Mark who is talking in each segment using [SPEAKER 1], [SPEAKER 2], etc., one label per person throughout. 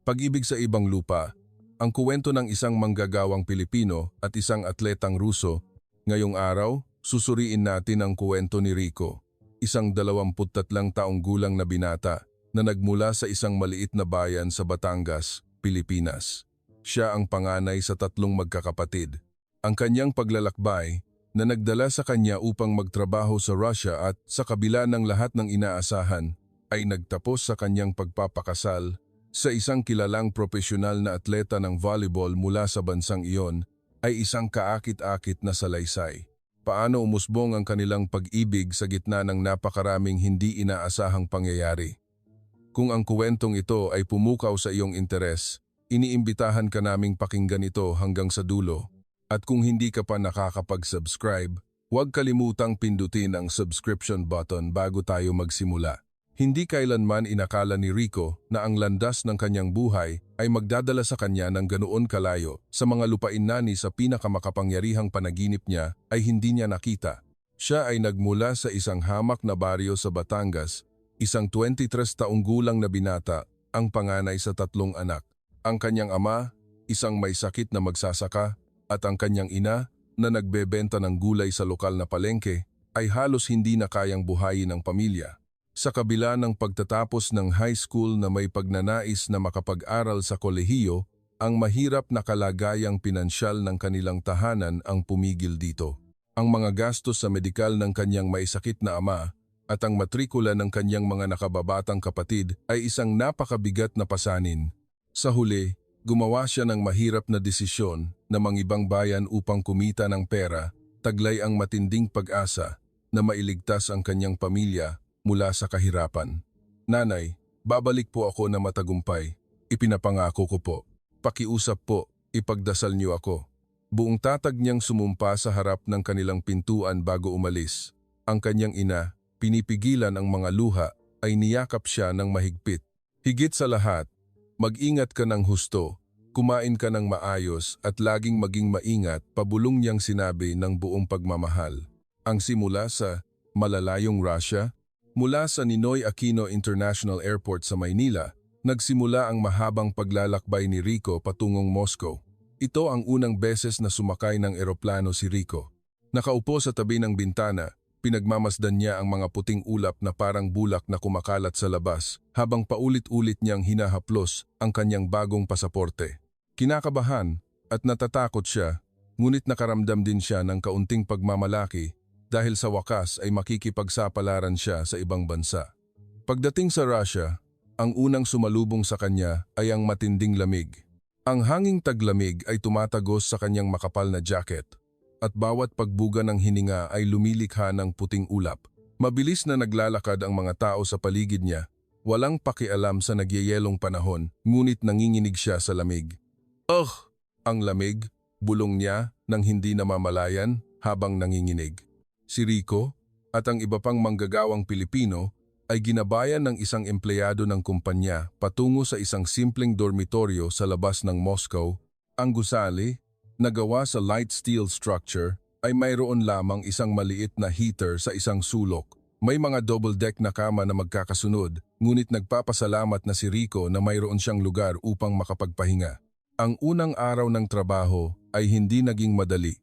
[SPEAKER 1] Pag-ibig sa ibang lupa, ang kuwento ng isang manggagawang Pilipino at isang atletang Ruso. Ngayong araw, susuriin natin ang kuwento ni Rico, isang 23 taong gulang na binata na nagmula sa isang maliit na bayan sa Batangas, Pilipinas. Siya ang panganay sa 3 magkakapatid. Ang kanyang paglalakbay na nagdala sa kanya upang magtrabaho sa Russia at sa kabila ng lahat ng inaasahan ay nagtapos sa kanyang pagpapakasal sa isang kilalang profesional na atleta ng volleyball mula sa bansang iyon ay isang kaakit-akit na salaysay. Paano umusbong ang kanilang pag-ibig sa gitna ng napakaraming hindi inaasahang pangyayari? Kung ang kuwentong ito ay pumukaw sa iyong interes, iniimbitahan ka naming pakinggan ito hanggang sa dulo. At kung hindi ka pa nakakapag-subscribe, huwag kalimutang pindutin ang subscription button bago tayo magsimula. Hindi kailanman inakala ni Rico na ang landas ng kanyang buhay ay magdadala sa kanya ng ganoon kalayo sa mga lupain nani sa pinakamakapangyarihang panaginip niya ay hindi niya nakita. Siya ay nagmula sa isang hamak na baryo sa Batangas, isang 23 taong gulang na binata, ang panganay sa 3 anak. Ang kanyang ama, isang may sakit na magsasaka, at ang kanyang ina na nagbebenta ng gulay sa lokal na palengke ay halos hindi na kayang buhayin ng pamilya. Sa kabila ng pagtatapos ng high school na may pagnanais na makapag-aral sa kolehiyo, ang mahirap na kalagayang pinansyal ng kanilang tahanan ang pumigil dito. Ang mga gastos sa medikal ng kanyang may sakit na ama at ang matrikula ng kanyang mga nakababatang kapatid ay isang napakabigat na pasanin. Sa huli, gumawa siya ng mahirap na desisyon na mangibang bayan upang kumita ng pera, taglay ang matinding pag-asa na mailigtas ang kanyang pamilya mula sa kahirapan. Nanay, babalik po ako na matagumpay. Ipinapangako ko po. Pakiusap po, ipagdasal niyo ako. Buong tatag niyang sumumpa sa harap ng kanilang pintuan bago umalis. Ang kanyang ina, pinipigilan ang mga luha, ay niyakap siya ng mahigpit. Higit sa lahat, mag-ingat ka ng husto, kumain ka ng maayos at laging maging maingat, pabulong niyang sinabi ng buong pagmamahal. Ang simula sa malalayong Russia, mula sa Ninoy Aquino International Airport sa Maynila, nagsimula ang mahabang paglalakbay ni Rico patungong Moscow. Ito ang unang beses na sumakay ng eroplano si Rico. Nakaupo sa tabi ng bintana, pinagmamasdan niya ang mga puting ulap na parang bulak na kumakalat sa labas, habang paulit-ulit niyang hinahaplos ang kanyang bagong pasaporte. Kinakabahan at natatakot siya, ngunit nakaramdam din siya ng kaunting pagmamalaki dahil sa wakas ay makikipagsapalaran siya sa ibang bansa. Pagdating sa Russia, ang unang sumalubong sa kanya ay ang matinding lamig. Ang hanging taglamig ay tumatagos sa kanyang makapal na jacket, at bawat pagbuga ng hininga ay lumilikha ng puting ulap. Mabilis na naglalakad ang mga tao sa paligid niya, walang pakialam sa nagyayelong panahon, ngunit nanginginig siya sa lamig. "Ugh!" Ang lamig, bulong niya nang hindi namamalayan habang nanginginig. Si Rico at ang iba pang manggagawang Pilipino ay ginabayan ng isang empleyado ng kumpanya patungo sa isang simpleng dormitoryo sa labas ng Moscow. Ang gusali, na gawa sa light steel structure, ay mayroon lamang isang maliit na heater sa isang sulok. May mga double-deck na kama na magkakasunod, ngunit nagpapasalamat na si Rico na mayroon siyang lugar upang makapagpahinga. Ang unang araw ng trabaho ay hindi naging madali.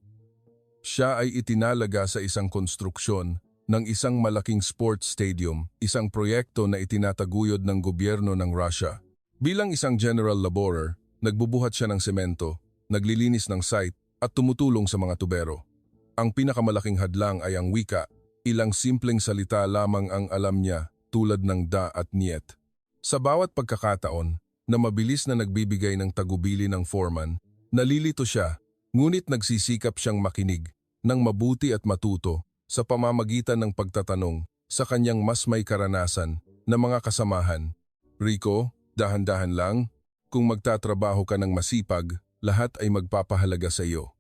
[SPEAKER 1] Siya ay itinalaga sa isang konstruksyon ng isang malaking sports stadium, isang proyekto na itinataguyod ng gobyerno ng Russia. Bilang isang general laborer, nagbubuhat siya ng semento, naglilinis ng site at tumutulong sa mga tubero. Ang pinakamalaking hadlang ay ang wika, ilang simpleng salita lamang ang alam niya tulad ng da at niet. Sa bawat pagkakataon na mabilis na nagbibigay ng tagubili ng foreman, nalilito siya, ngunit nagsisikap siyang makinig ng mabuti at matuto sa pamamagitan ng pagtatanong sa kanyang mas may karanasan na mga kasamahan. "Rico, dahan-dahan lang. Kung magtatrabaho ka ng masipag, lahat ay magpapahalaga sa iyo.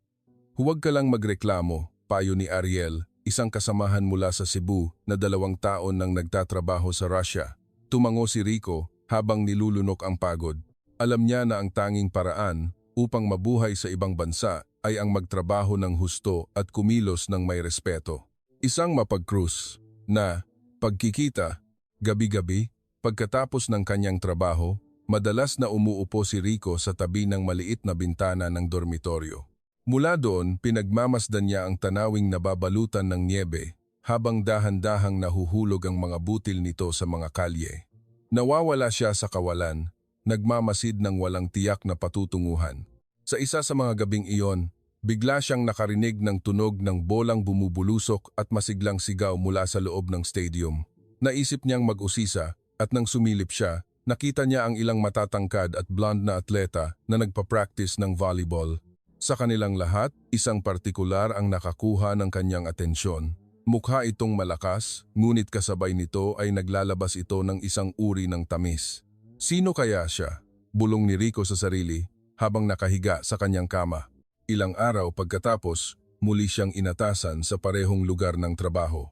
[SPEAKER 1] Huwag ka lang magreklamo," payo ni Ariel, isang kasamahan mula sa Cebu na 2 taon nang nagtatrabaho sa Russia. Tumango si Rico habang nilulunok ang pagod. Alam niya na ang tanging paraan upang mabuhay sa ibang bansa ay ang magtrabaho ng husto at kumilos ng may respeto. Isang mapag-cruise na pagkikita, gabi-gabi, pagkatapos ng kanyang trabaho, Madalas na umuupo si Rico sa tabi ng maliit na bintana ng dormitoryo. Mula doon, pinagmamasdan niya ang tanawing nababalutan ng niyebe habang dahan-dahang nahuhulog ang mga butil nito sa mga kalye. Nawawala siya sa kawalan, nagmamasid ng walang tiyak na patutunguhan. Sa isa sa mga gabing iyon, bigla siyang nakarinig ng tunog ng bolang bumubulusok at masiglang sigaw mula sa loob ng stadium. Naisip niyang mag-usisa at nang sumilip siya, nakita niya ang ilang matatangkad at blonde na atleta na nagpa-practice ng volleyball. Sa kanilang lahat, isang partikular ang nakakuha ng kanyang atensyon. Mukha itong malakas, ngunit kasabay nito ay naglalabas ito ng isang uri ng tamis. Sino kaya siya? Bulong ni Rico sa sarili habang nakahiga sa kanyang kama. Ilang araw pagkatapos, muli siyang inatasan sa parehong lugar ng trabaho.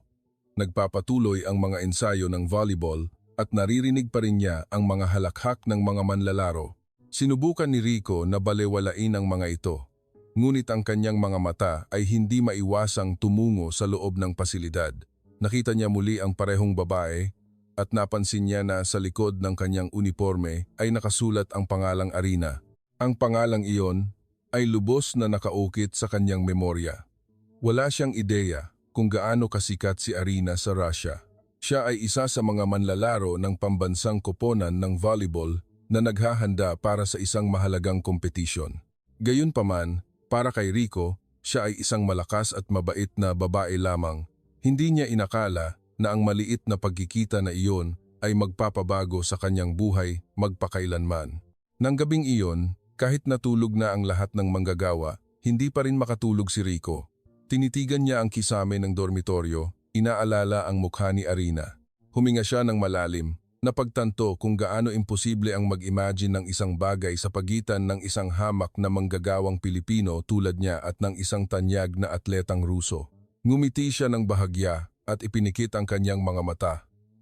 [SPEAKER 1] Nagpapatuloy ang mga ensayo ng volleyball at naririnig pa rin niya ang mga halakhak ng mga manlalaro. Sinubukan ni Rico na balewalain ang mga ito. Ngunit ang kanyang mga mata ay hindi maiwasang tumungo sa loob ng pasilidad. Nakita niya muli ang parehong babae at napansin niya na sa likod ng kanyang uniforme ay nakasulat ang pangalang Arina. Ang pangalang iyon ay lubos na nakaukit sa kanyang memorya. Wala siyang ideya kung gaano kasikat si Arina sa Russia. Siya ay isa sa mga manlalaro ng pambansang koponan ng volleyball na naghahanda para sa isang mahalagang kompetisyon. Gayunpaman, para kay Rico, siya ay isang malakas at mabait na babae lamang. Hindi niya inakala na ang maliit na pagkikita na iyon ay magpapabago sa kanyang buhay magpakailanman. Nang gabing iyon, kahit natulog na ang lahat ng manggagawa, hindi pa rin makatulog si Rico. Tinitigan niya ang kisame ng dormitoryo, inaalala ang mukha ni Arina. Huminga siya ng malalim. Napagtanto kung gaano imposible ang mag-imagine ng isang bagay sa pagitan ng isang hamak na manggagawang Pilipino tulad niya at ng isang tanyag na atletang Ruso. Ngumiti siya ng bahagya at ipinikit ang kanyang mga mata.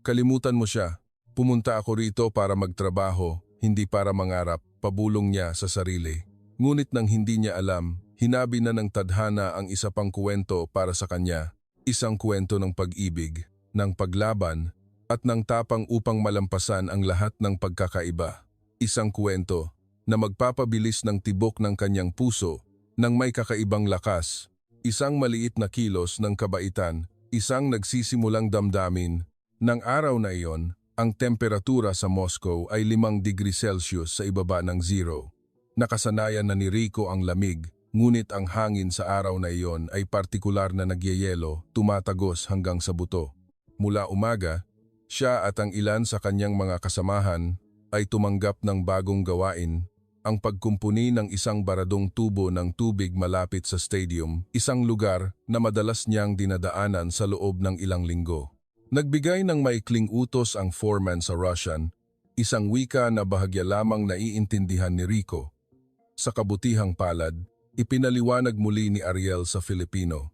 [SPEAKER 1] Kalimutan mo siya. Pumunta ako rito para magtrabaho, hindi para mangarap, pabulong niya sa sarili. Ngunit nang hindi niya alam, hinabi na ng tadhana ang isa pang kwento para sa kanya. Isang kwento ng pag-ibig, ng paglaban, at ng tapang upang malampasan ang lahat ng pagkakaiba. Isang kwento na magpapabilis ng tibok ng kanyang puso nang may kakaibang lakas. Isang maliit na kilos ng kabaitan, isang nagsisimulang damdamin. Nang araw na iyon, ang temperatura sa Moscow ay 5 degrees Celsius sa ibaba ng zero. Nakasanayan na ni Rico ang lamig, ngunit ang hangin sa araw na iyon ay partikular na nagyeyelo, tumatagos hanggang sa buto. Mula umaga, siya at ang ilan sa kanyang mga kasamahan ay tumanggap ng bagong gawain, ang pagkumpuni ng isang baradong tubo ng tubig malapit sa stadium, isang lugar na madalas niyang dinadaanan sa loob ng ilang linggo. Nagbigay ng maikling utos ang foreman sa Russian, isang wika na bahagya lamang naiintindihan ni Rico. Sa kabutihang palad, ipinaliwanag muli ni Ariel sa Filipino.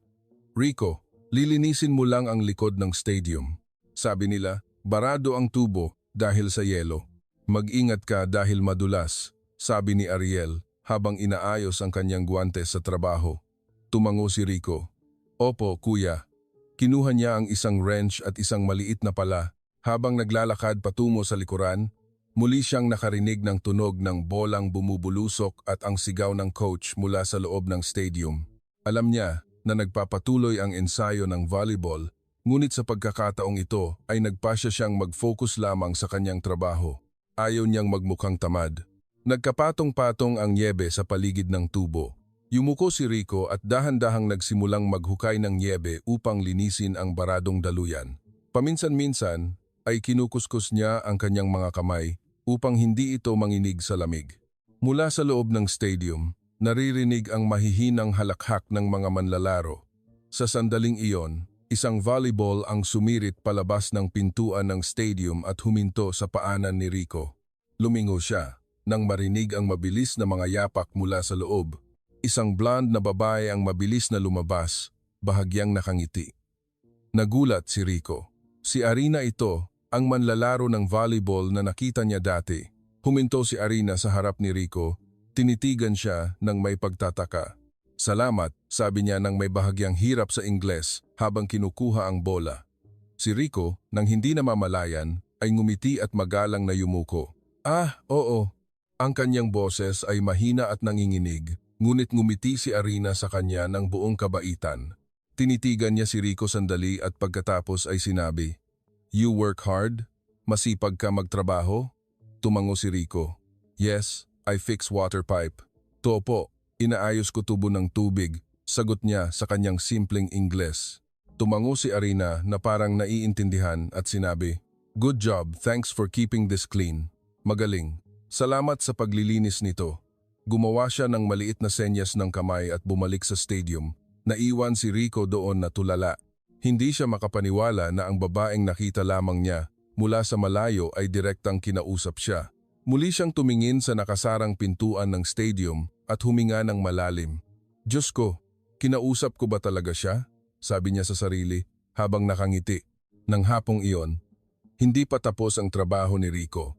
[SPEAKER 1] Rico, lilinisin mo lang ang likod ng stadium. Sabi nila, barado ang tubo dahil sa yelo. Mag-ingat ka dahil madulas, sabi ni Ariel habang inaayos ang kanyang guwantes sa trabaho. Tumango si Rico. Opo, kuya. Kinuha niya ang isang wrench at isang maliit na pala. Habang naglalakad patungo sa likuran, muli siyang nakarinig ng tunog ng bolang bumubulusok at ang sigaw ng coach mula sa loob ng stadium. Alam niya na nagpapatuloy ang ensayo ng volleyball. Ngunit sa pagkakataong ito ay nagpasya siyang mag-focus lamang sa kanyang trabaho. Ayaw niyang magmukhang tamad. Nagkapatong-patong ang niyebe sa paligid ng tubo. Yumuko si Rico at dahan-dahang nagsimulang maghukay ng niyebe upang linisin ang baradong daluyan. Paminsan-minsan ay kinukuskus niya ang kanyang mga kamay upang hindi ito manginig sa lamig. Mula sa loob ng stadium, naririnig ang mahihinang halakhak ng mga manlalaro. Sa sandaling iyon, isang volleyball ang sumirit palabas ng pintuan ng stadium at huminto sa paanan ni Rico. Lumingo siya nang marinig ang mabilis na mga yapak mula sa loob. Isang blonde na babae ang mabilis na lumabas, bahagyang nakangiti. Nagulat si Rico. Si Arina ito, ang manlalaro ng volleyball na nakita niya dati. Huminto si Arina sa harap ni Rico, tinitigan siya ng may pagtataka. Salamat, sabi niya nang may bahagyang hirap sa Ingles habang kinukuha ang bola. Si Rico, nang hindi namamalayan, ay ngumiti at magalang na yumuko. Oo. Ang kanyang boses ay mahina at nanginginig, ngunit ngumiti si Arina sa kanya ng buong kabaitan. Tinitigan niya si Rico sandali at pagkatapos ay sinabi, "You work hard? Masipag ka magtrabaho?" Tumango si Rico. "Yes, I fix water pipe." "Topo, inaayos ko tubo ng tubig," sagot niya sa kanyang simpleng Ingles. Tumango si Arina na parang naiintindihan at sinabi, "Good job, thanks for keeping this clean." "Magaling. Salamat sa paglilinis nito." Gumawa siya ng maliit na senyas ng kamay at bumalik sa stadium. Naiwan si Rico doon na tulala. Hindi siya makapaniwala na ang babaeng nakita lamang niya mula sa malayo ay direktang kinausap siya. Muli siyang tumingin sa nakasarang pintuan ng stadium at huminga ng malalim. "Diyos ko, kinausap ko ba talaga siya?" sabi niya sa sarili habang nakangiti. Nang hapong iyon, hindi pa tapos ang trabaho ni Rico.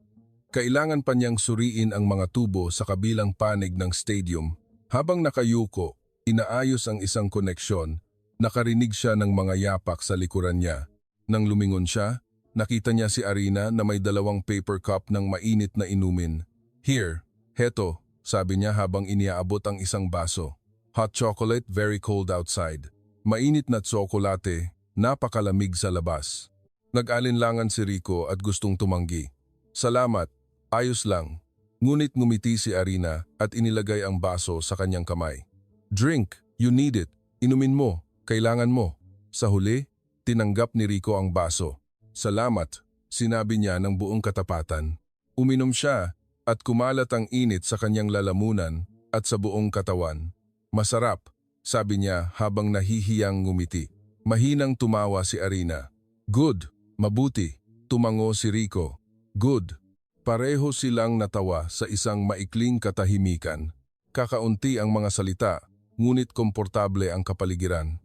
[SPEAKER 1] Kailangan pa niyang suriin ang mga tubo sa kabilang panig ng stadium. Habang nakayuko, inaayos ang isang koneksyon, nakarinig siya ng mga yapak sa likuran niya. Nang lumingon siya, nakita niya si Arina na may 2 paper cup ng mainit na inumin. "Here, heto," sabi niya habang iniaabot ang isang baso. "Hot chocolate, very cold outside." Mainit na tsokolate, napakalamig sa labas. Nag-alinlangan si Rico at gustong tumanggi. "Salamat. Ayos lang." Ngunit ngumiti si Arina at inilagay ang baso sa kanyang kamay. "Drink, you need it. Inumin mo, kailangan mo." Sa huli, tinanggap ni Rico ang baso. "Salamat," sinabi niya ng buong katapatan. Uminom siya at kumalat ang init sa kanyang lalamunan at sa buong katawan. "Masarap," sabi niya habang nahihiyang ngumiti. Mahinang tumawa si Arina. "Good, mabuti." Tumango si Rico. "Good." Pareho silang natawa sa isang maikling katahimikan. Kakaunti ang mga salita, ngunit komportable ang kapaligiran.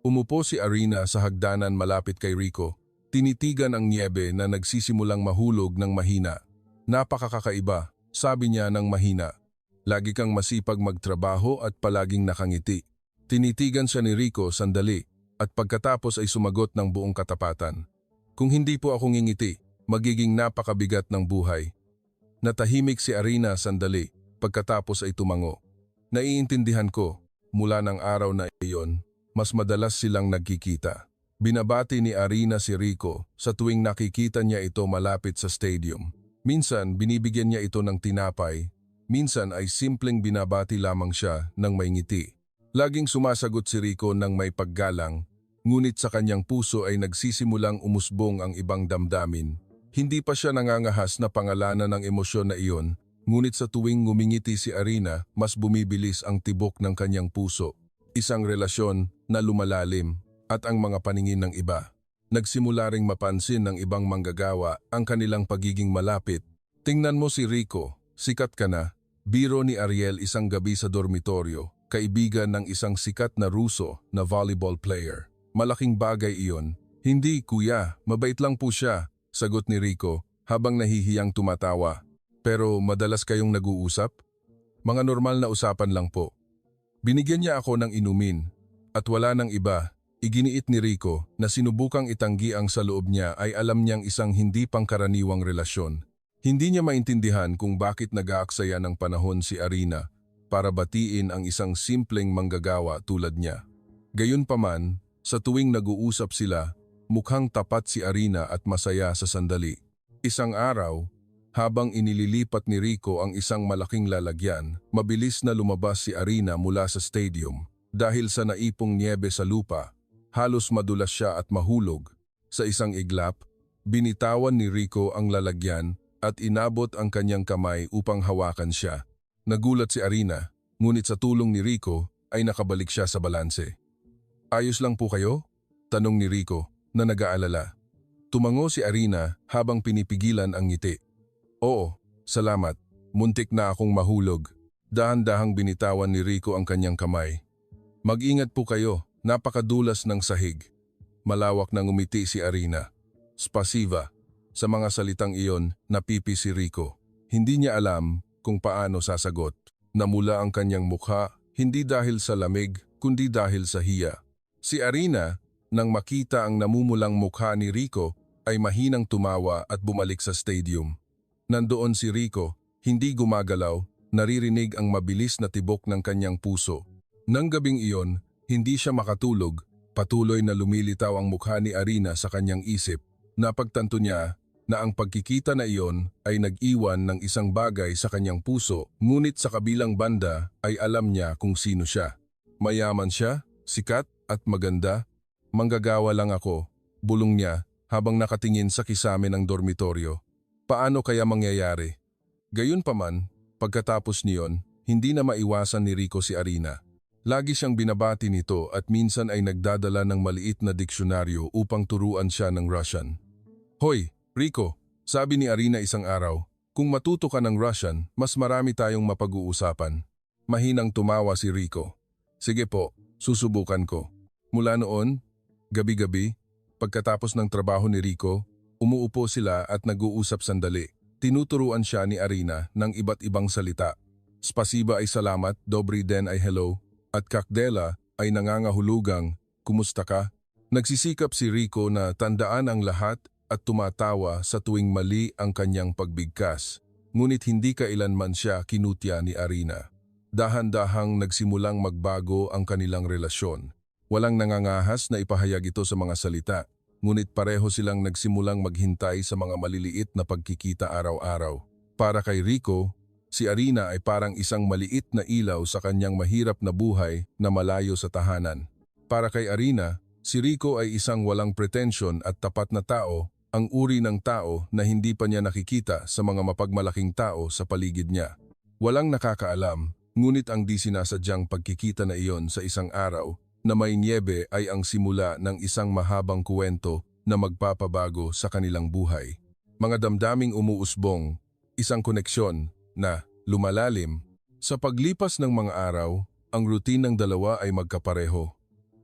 [SPEAKER 1] Umupo si Arina sa hagdanan malapit kay Rico. Tinitigan ang niebe na nagsisimulang mahulog ng mahina. "Napakakaiba," sabi niya ng mahina. "Lagi kang masipag magtrabaho at palaging nakangiti." Tinitigan siya ni Rico sandali at pagkatapos ay sumagot ng buong katapatan. "Kung hindi po ako ngingiti, magiging napakabigat ng buhay." Natahimik si Arina sandali, pagkatapos ay tumango. "Naiintindihan ko, mula ng araw na iyon, mas madalas silang nagkikita." Binabati ni Arina si Rico sa tuwing nakikita niya ito malapit sa stadium. Minsan binibigyan niya ito ng tinapay, minsan ay simpleng binabati lamang siya ng may ngiti. Laging sumasagot si Rico ng may paggalang, ngunit sa kanyang puso ay nagsisimulang umusbong ang ibang damdamin. Hindi pa siya nangangahas na pangalanan ng emosyon na iyon, ngunit sa tuwing ngumingiti si Arina, mas bumibilis ang tibok ng kanyang puso. Isang relasyon na lumalalim at ang mga paningin ng iba. Nagsimula ring mapansin ng ibang manggagawa ang kanilang pagiging malapit. "Tingnan mo si Rico, sikat ka na." Biro ni Ariel isang gabi sa dormitoryo, kaibigan ng isang sikat na Ruso na volleyball player. "Malaking bagay iyon." "Hindi, kuya, mabait lang po siya," sagot ni Rico habang nahihiyang tumatawa. "Pero madalas kayong nag-uusap?" "Mga normal na usapan lang po." Binigyan niya ako ng inumin at wala nang iba. Iginiit ni Rico na sinubukang itanggi ang sa loob niya ay alam niyang isang hindi pangkaraniwang relasyon. Hindi niya maintindihan kung bakit nag-aaksaya ng panahon si Arina para batiin ang isang simpleng manggagawa tulad niya. Gayunpaman, sa tuwing nag-uusap sila, mukhang tapat si Arina at masaya sa sandali. Isang araw, habang inililipat ni Rico ang isang malaking lalagyan, mabilis na lumabas si Arina mula sa stadium. Dahil sa naipong niebe sa lupa, halos madulas siya at mahulog. Sa isang iglap, binitawan ni Rico ang lalagyan at inabot ang kanyang kamay upang hawakan siya. Nagulat si Arina, ngunit sa tulong ni Rico ay nakabalik siya sa balanse. "Ayos lang po kayo?" tanong ni Rico na nag-aalala. Tumango si Arina habang pinipigilan ang ngiti. "Oo, salamat. Muntik na akong mahulog." Dahan-dahang binitawan ni Rico ang kanyang kamay. "Mag-ingat po kayo, napakadulas ng sahig." Malawak na ngumiti si Arina. "Spasiba." Sa mga salitang iyon, napipi si Rico. Hindi niya alam kung paano sasagot. Namula ang kanyang mukha, hindi dahil sa lamig, kundi dahil sa hiya. Si Arina, nang makita ang namumulang mukha ni Rico, ay mahinang tumawa at bumalik sa stadium. Nandoon si Rico, hindi gumagalaw, naririnig ang mabilis na tibok ng kanyang puso. Nang gabing iyon, hindi siya makatulog, patuloy na lumilitaw ang mukha ni Arina sa kanyang isip. Napagtanto niya na ang pagkikita na iyon ay nag-iwan ng isang bagay sa kanyang puso, ngunit sa kabilang banda ay alam niya kung sino siya. Mayaman siya, sikat at maganda. Manggagawa lang ako, bulong niya habang nakatingin sa kisame ng dormitoryo. Paano kaya mangyayari? Gayunpaman, pagkatapos niyon, hindi na maiwasan ni Rico si Arina. Lagi siyang binabati nito at minsan ay nagdadala ng maliit na diksyonaryo upang turuan siya ng Russian. Hoy, Rico, sabi ni Arina isang araw, kung matuto ka ng Russian, mas marami tayong mapag-uusapan. Mahinang tumawa si Rico. Sige po, susubukan ko. Mula noon, gabi-gabi, pagkatapos ng trabaho ni Rico, umuupo sila at nag-uusap sandali. Tinuturuan siya ni Arina ng iba't ibang salita. Spasiba ay salamat, dobry den ay hello, at kakdela ay nangangahulugang, kumusta ka? Nagsisikap si Rico na tandaan ang lahat at tumatawa sa tuwing mali ang kanyang pagbigkas. Ngunit hindi kailanman siya kinutya ni Arina. Dahan-dahang nagsimulang magbago ang kanilang relasyon. Walang nangangahas na ipahayag ito sa mga salita. Ngunit pareho silang nagsimulang maghintay sa mga maliliit na pagkikita araw-araw. Para kay Rico, si Arina ay parang isang maliit na ilaw sa kanyang mahirap na buhay na malayo sa tahanan. Para kay Arina, si Rico ay isang walang pretensyon at tapat na tao, ang uri ng tao na hindi pa niya nakikita sa mga mapagmalaking tao sa paligid niya. Walang nakakaalam, ngunit ang di sinasadyang pagkikita na iyon sa isang araw na may niebe ay ang simula ng isang mahabang kuwento na magpapabago sa kanilang buhay. Mga damdaming umuusbong, isang koneksyon na lumalalim. Sa paglipas ng mga araw, ang routine ng dalawa ay magkapareho.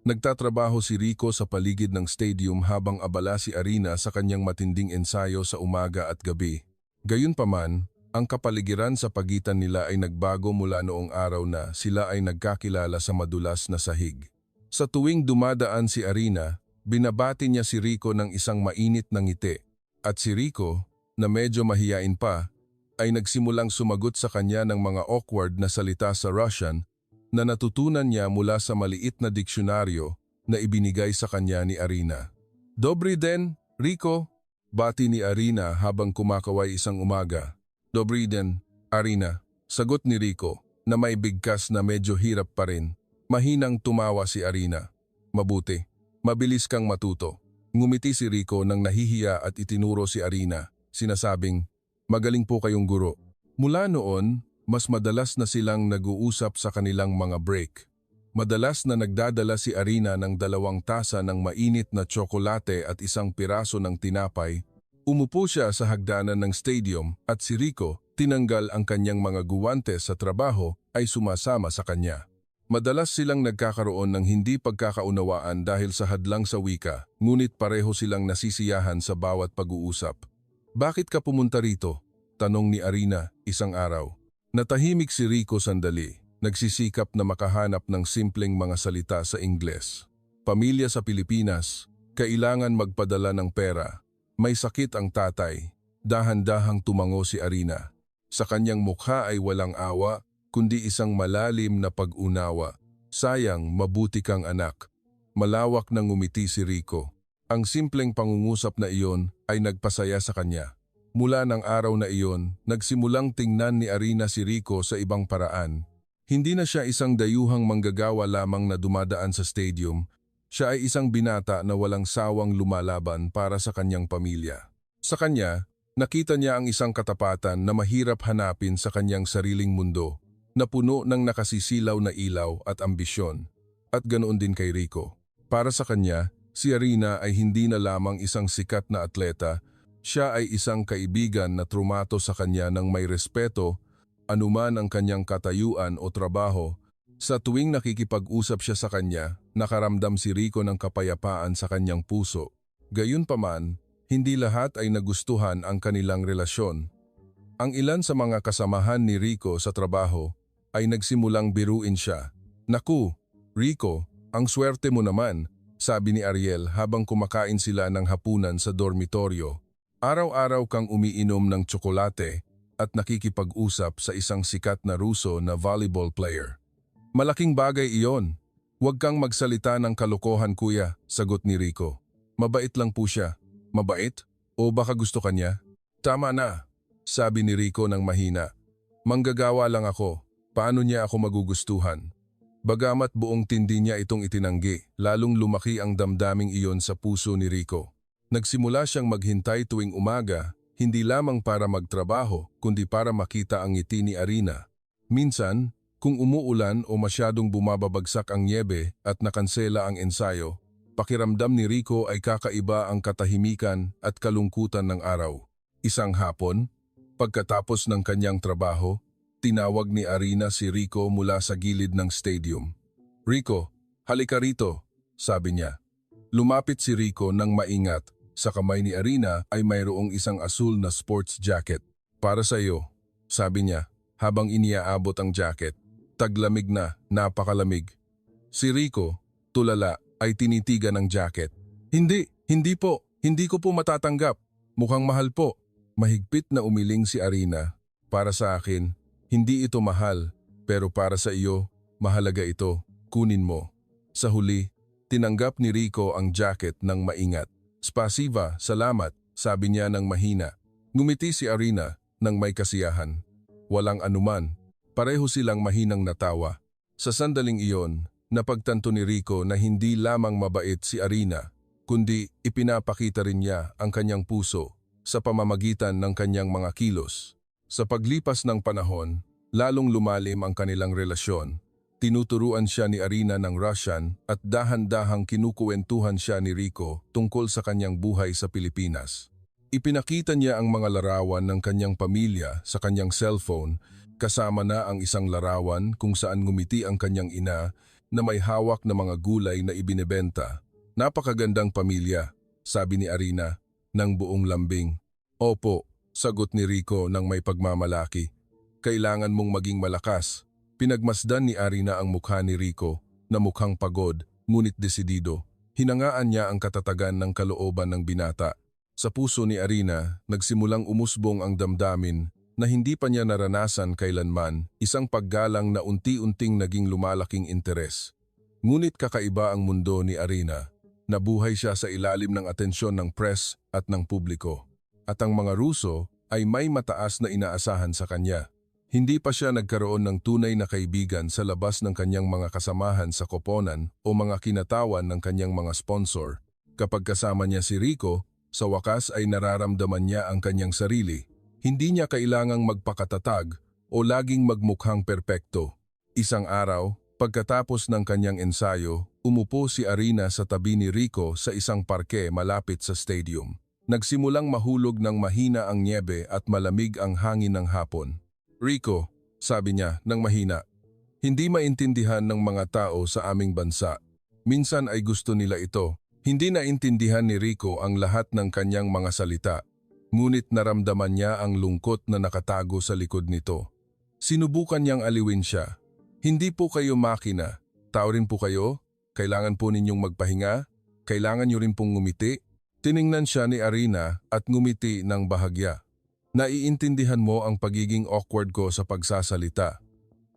[SPEAKER 1] Nagtatrabaho si Rico sa paligid ng stadium habang abala si Arina sa kanyang matinding ensayo sa umaga at gabi. Gayunpaman, ang kapaligiran sa pagitan nila ay nagbago mula noong araw na sila ay nagkakilala sa madulas na sahig. Sa tuwing dumadaan si Arina, binabati niya si Rico ng isang mainit na ngiti. At si Rico, na medyo mahiyain pa, ay nagsimulang sumagot sa kanya ng mga awkward na salita sa Russian na natutunan niya mula sa maliit na diksyonaryo na ibinigay sa kanya ni Arina. Dobry den, Rico, bati ni Arina habang kumakaway isang umaga. Dobry den, Arina, sagot ni Rico na may bigkas na medyo hirap pa rin. Mahinang tumawa si Arina. Mabuti, mabilis kang matuto. Ngumiti si Rico nang nahihiya at itinuro si Arina, sinasabing, magaling po kayong guro. Mula noon, mas madalas na silang nag-uusap sa kanilang mga break. Madalas na nagdadala si Arina ng 2 tasa ng mainit na tsokolate at 1 piraso ng tinapay. Umupo siya sa hagdanan ng stadium at si Rico, tinanggal ang kanyang mga guwante sa trabaho, ay sumasama sa kanya. Madalas silang nagkakaroon ng hindi pagkakaunawaan dahil sa hadlang sa wika, ngunit pareho silang nasisiyahan sa bawat pag-uusap. Bakit ka pumunta rito? Tanong ni Arina isang araw. Natahimik si Rico sandali, nagsisikap na makahanap ng simpleng mga salita sa Ingles. Pamilya sa Pilipinas, kailangan magpadala ng pera. May sakit ang tatay. Dahan-dahang tumango si Arina. Sa kanyang mukha ay walang awa, kundi isang malalim na pag-unawa. Sayang, mabuti kang anak. Malawak na ngumiti si Rico. Ang simpleng pangungusap na iyon ay nagpasaya sa kanya. Mula ng araw na iyon, nagsimulang tingnan ni Arina si Rico sa ibang paraan. Hindi na siya isang dayuhang manggagawa lamang na dumadaan sa stadium. Siya ay isang binata na walang sawang lumalaban para sa kanyang pamilya. Sa kanya, nakita niya ang isang katapatan na mahirap hanapin sa kanyang sariling mundo, na puno ng nakasisilaw na ilaw at ambisyon. At ganoon din kay Rico. Para sa kanya, si Arina ay hindi na lamang isang sikat na atleta, siya ay isang kaibigan na trumato sa kanya ng may respeto, anuman ang kanyang katayuan o trabaho. Sa tuwing nakikipag-usap siya sa kanya, nakaramdam si Rico ng kapayapaan sa kanyang puso. Gayunpaman, hindi lahat ay nagustuhan ang kanilang relasyon. Ang ilan sa mga kasamahan ni Rico sa trabaho ay nagsimulang biruin siya. Naku, Rico, ang swerte mo naman, sabi ni Ariel habang kumakain sila ng hapunan sa dormitoryo. Araw-araw kang umiinom ng tsokolate at nakikipag-usap sa isang sikat na Ruso na volleyball player. Malaking bagay iyon. Huwag kang magsalita ng kalokohan kuya, sagot ni Rico. Mabait lang po siya. Mabait? O baka gusto ka niya? Tama na, sabi ni Rico ng mahina. Manggagawa lang ako. Paano niya ako magugustuhan? Bagamat buong tindi niya itong itinanggi, lalong lumaki ang damdaming iyon sa puso ni Rico. Nagsimula siyang maghintay tuwing umaga, hindi lamang para magtrabaho, kundi para makita ang ngiti ni Arina. Minsan, kung umuulan o masyadong bumababagsak ang nyebe at nakansela ang ensayo, pakiramdam ni Rico ay kakaiba ang katahimikan at kalungkutan ng araw. Isang hapon, pagkatapos ng kanyang trabaho, tinawag ni Arina si Rico mula sa gilid ng stadium. Rico, halika rito, sabi niya. Lumapit si Rico ng maingat. Sa kamay ni Arina ay mayroong isang asul na sports jacket. Para sa iyo, sabi niya habang iniaabot ang jacket. Taglamig na, napakalamig. Si Rico, tulala, ay tinitigan ng jacket. Hindi po, hindi ko po matatanggap. Mukhang mahal po. Mahigpit na umiling si Arina. Para sa akin, hindi ito mahal, pero para sa iyo, mahalaga ito. Kunin mo. Sa huli, tinanggap ni Rico ang jacket ng maingat. Spasiba, salamat, sabi niya ng mahina. Ngumiti si Arina ng may kasiyahan. Walang anuman. Pareho silang mahinang natawa. Sa sandaling iyon, napagtanto ni Rico na hindi lamang mabait si Arina, kundi ipinapakita rin niya ang kanyang puso sa pamamagitan ng kanyang mga kilos. Sa paglipas ng panahon, lalong lumalim ang kanilang relasyon. Tinuturuan siya ni Arina ng Russian at dahan-dahang kinukuwentuhan siya ni Rico tungkol sa kanyang buhay sa Pilipinas. Ipinakita niya ang mga larawan ng kanyang pamilya sa kanyang cellphone, kasama na ang isang larawan kung saan ngumiti ang kanyang ina na may hawak na mga gulay na ibinebenta. Napakagandang pamilya, sabi ni Arina, ng buong lambing. Opo, sagot ni Rico ng may pagmamalaki. Kailangan mong maging malakas. Pinagmasdan ni Arina ang mukha ni Rico na mukhang pagod, ngunit desidido. Hinangaan niya ang katatagan ng kalooban ng binata. Sa puso ni Arina, nagsimulang umusbong ang damdamin na hindi pa niya naranasan kailanman, isang paggalang na unti-unting naging lumalaking interes. Ngunit kakaiba ang mundo ni Arina. Nabuhay siya sa ilalim ng atensyon ng press at ng publiko. At ang mga Ruso ay may mataas na inaasahan sa kanya. Hindi pa siya nagkaroon ng tunay na kaibigan sa labas ng kanyang mga kasamahan sa koponan o mga kinatawan ng kanyang mga sponsor. Kapag kasama niya si Rico, sa wakas ay nararamdaman niya ang kanyang sarili. Hindi niya kailangang magpakatatag o laging magmukhang perpekto. Isang araw, pagkatapos ng kanyang ensayo, umupo si Arina sa tabi ni Rico sa isang parke malapit sa stadium. Nagsimulang mahulog ng mahina ang nyebe at malamig ang hangin ng hapon. Rico, sabi niya ng mahina, hindi maintindihan ng mga tao sa aming bansa. Minsan ay gusto nila ito. Hindi naintindihan ni Rico ang lahat ng kanyang mga salita. Ngunit naramdaman niya ang lungkot na nakatago sa likod nito. Sinubukan niyang aliwin siya. Hindi po kayo makina. Tao rin po kayo. Kailangan po ninyong magpahinga. Kailangan niyo rin pong ngumiti. Tiningnan siya ni Arina at ngumiti ng bahagya. Naiintindihan mo ang pagiging awkward ko sa pagsasalita.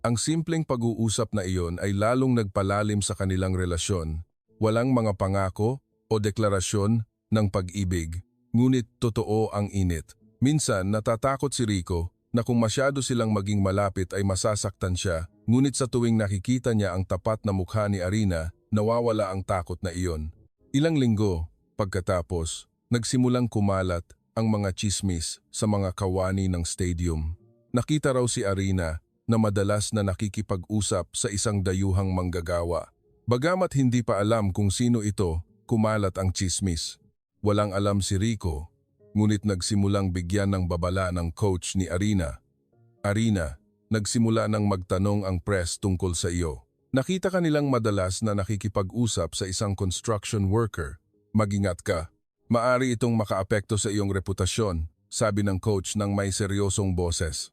[SPEAKER 1] Ang simpleng pag-uusap na iyon ay lalong nagpalalim sa kanilang relasyon. Walang mga pangako o deklarasyon ng pag-ibig. Ngunit totoo ang init. Minsan natatakot si Rico na kung masyado silang maging malapit ay masasaktan siya, ngunit sa tuwing nakikita niya ang tapat na mukha ni Arina, nawawala ang takot na iyon. Ilang linggo, pagkatapos, nagsimulang kumalat ang mga tsismis sa mga kawani ng stadium. Nakita raw si Arina na madalas na nakikipag-usap sa isang dayuhang manggagawa. Bagamat hindi pa alam kung sino ito, kumalat ang tsismis. Walang alam si Rico, ngunit nagsimulang bigyan ng babala ng coach ni Arina. Arina, nagsimula nang magtanong ang press tungkol sa iyo. Nakita ka nilang madalas na nakikipag-usap sa isang construction worker. Mag-ingat ka. Maari itong makaapekto sa iyong reputasyon, sabi ng coach ng may seryosong boses.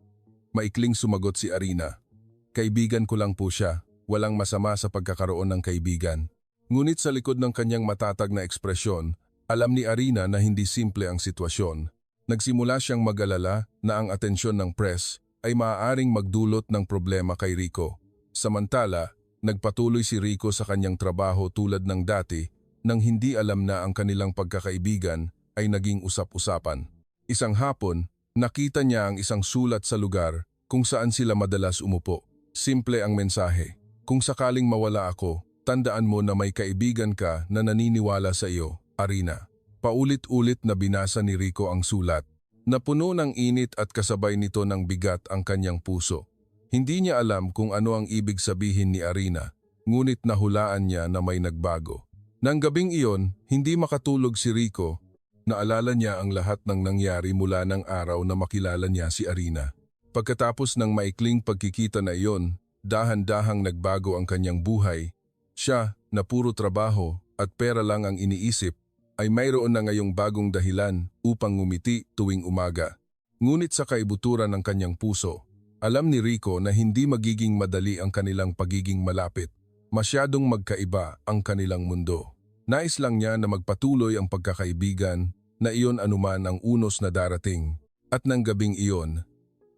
[SPEAKER 1] Maikling sumagot si Arina. Kaibigan ko lang po siya. Walang masama sa pagkakaroon ng kaibigan. Ngunit sa likod ng kanyang matatag na ekspresyon, alam ni Arina na hindi simple ang sitwasyon. Nagsimula siyang mag-alala na ang atensyon ng press ay maaaring magdulot ng problema kay Rico. Samantala, nagpatuloy si Rico sa kanyang trabaho tulad ng dati nang hindi alam na ang kanilang pagkakaibigan ay naging usap-usapan. Isang hapon, nakita niya ang isang sulat sa lugar kung saan sila madalas umupo. Simple ang mensahe. Kung sakaling mawala ako, tandaan mo na may kaibigan ka na naniniwala sa iyo, Arina. Paulit-ulit na binasa ni Rico ang sulat. Napuno ng init at kasabay nito ng bigat ang kanyang puso. Hindi niya alam kung ano ang ibig sabihin ni Arina, ngunit nahulaan niya na may nagbago. Nang gabing iyon, hindi makatulog si Rico. Naalala niya ang lahat ng nangyari mula ng araw na makilala niya si Arina. Pagkatapos ng maikling pagkikita na iyon, dahan-dahang nagbago ang kanyang buhay. Siya, na puro trabaho at pera lang ang iniisip, ay mayroon na ngayong bagong dahilan upang ngumiti tuwing umaga. Ngunit sa kaibuturan ng kanyang puso, alam ni Rico na hindi magiging madali ang kanilang pagiging malapit. Masyadong magkaiba ang kanilang mundo. Nais lang niya na magpatuloy ang pagkakaibigan na iyon anuman ang unos na darating. At nang gabing iyon,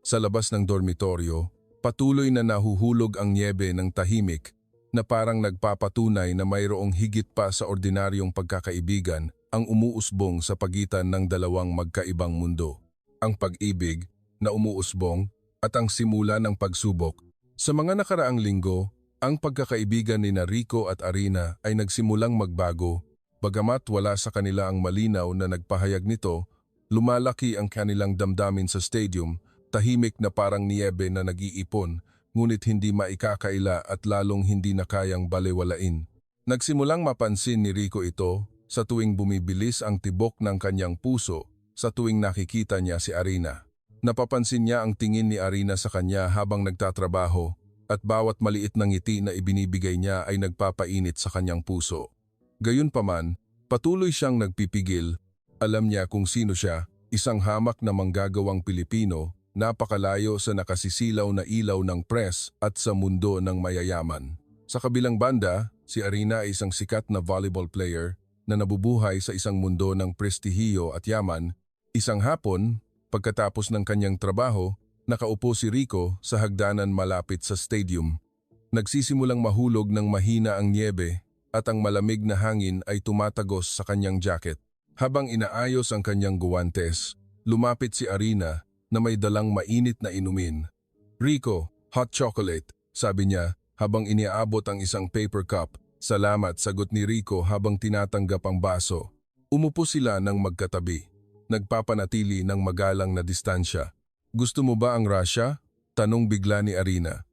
[SPEAKER 1] sa labas ng dormitoryo, patuloy na nahuhulog ang nyebe ng tahimik na parang nagpapatunay na mayroong higit pa sa ordinaryong pagkakaibigan ang umuusbong sa pagitan ng dalawang magkaibang mundo. Ang pag-ibig na umuusbong at ang simula ng pagsubok. Sa mga nakaraang linggo, ang pagkakaibigan ni Rico at Arina ay nagsimulang magbago. Bagamat wala sa kanila ang malinaw na nagpahayag nito, lumalaki ang kanilang damdamin sa stadium, tahimik na parang niyebe na nag-iipon, ngunit hindi maikakaila at lalong hindi na kayang balewalain. Nagsimulang mapansin ni Rico ito sa tuwing bumibilis ang tibok ng kanyang puso sa tuwing nakikita niya si Arina. Napapansin niya ang tingin ni Arina sa kanya habang nagtatrabaho at bawat maliit na ngiti na ibinibigay niya ay nagpapainit sa kanyang puso. Gayunpaman, patuloy siyang nagpipigil. Alam niya kung sino siya, isang hamak na manggagawang Pilipino, napakalayo sa nakasisilaw na ilaw ng press at sa mundo ng mayayaman. Sa kabilang banda, si Arina ay isang sikat na volleyball player na nabubuhay sa isang mundo ng prestihiyo at yaman. Isang hapon, pagkatapos ng kanyang trabaho, nakaupo si Rico sa hagdanan malapit sa stadium. Nagsisimulang mahulog ng mahina ang nyebe at ang malamig na hangin ay tumatagos sa kanyang jacket. Habang inaayos ang kanyang guwantes, lumapit si Arina na may dalang mainit na inumin. "Rico, hot chocolate," sabi niya habang iniaabot ang isang paper cup. "Salamat," sagot ni Rico habang tinatanggap ang baso. Umupo sila ng magkatabi, nagpapanatili ng magalang na distansya. "Gusto mo ba ang Russia?" tanong bigla ni Arina.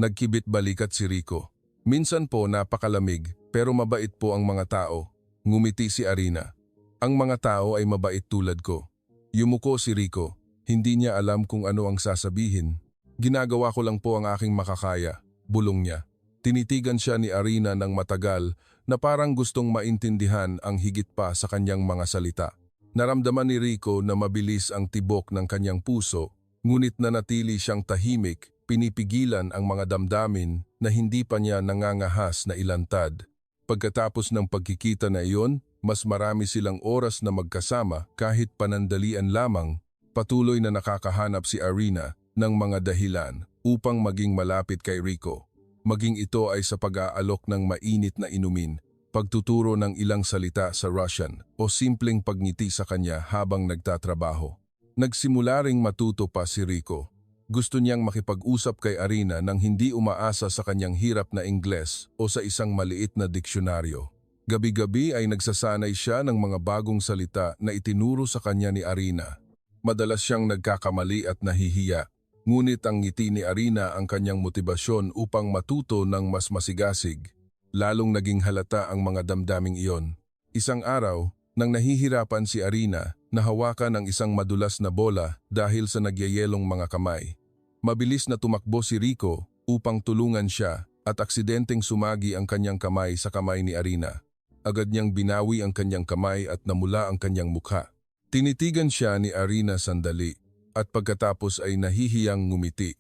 [SPEAKER 1] Nagkibit balikat si Rico. "Minsan po napakalamig pero mabait po ang mga tao." Ngumiti si Arina. "Ang mga tao ay mabait tulad ko." Yumuko si Rico. Hindi niya alam kung ano ang sasabihin. "Ginagawa ko lang po ang aking makakaya," bulong niya. Tinitigan siya ni Arina ng matagal na parang gustong maintindihan ang higit pa sa kanyang mga salita. Naramdaman ni Rico na mabilis ang tibok ng kanyang puso, ngunit nanatili siyang tahimik, pinipigilan ang mga damdamin na hindi pa niya nangangahas na ilantad. Pagkatapos ng pagkikita na iyon, mas marami silang oras na magkasama kahit panandalian lamang. Patuloy na nakakahanap si Arina ng mga dahilan upang maging malapit kay Rico. Maging ito ay sa pag-aalok ng mainit na inumin, pagtuturo ng ilang salita sa Russian o simpleng pagngiti sa kanya habang nagtatrabaho. Nagsimula ring matuto pa si Rico. Gusto niyang makipag-usap kay Arina nang hindi umaasa sa kanyang hirap na Ingles o sa isang maliit na diksyonaryo. Gabi-gabi ay nagsasanay siya ng mga bagong salita na itinuro sa kanya ni Arina. Madalas siyang nagkakamali at nahihiya, ngunit ang ngiti ni Arina ang kanyang motibasyon upang matuto ng mas masigasig. Lalong naging halata ang mga damdaming iyon. Isang araw, nang nahihirapan si Arina, nahawakan ang isang madulas na bola dahil sa nagyayelong mga kamay. Mabilis na tumakbo si Rico upang tulungan siya at aksidenteng sumagi ang kanyang kamay sa kamay ni Arina. Agad niyang binawi ang kanyang kamay at namula ang kanyang mukha. Tinitigan siya ni Arina sandali at pagkatapos ay nahihiyang ngumiti.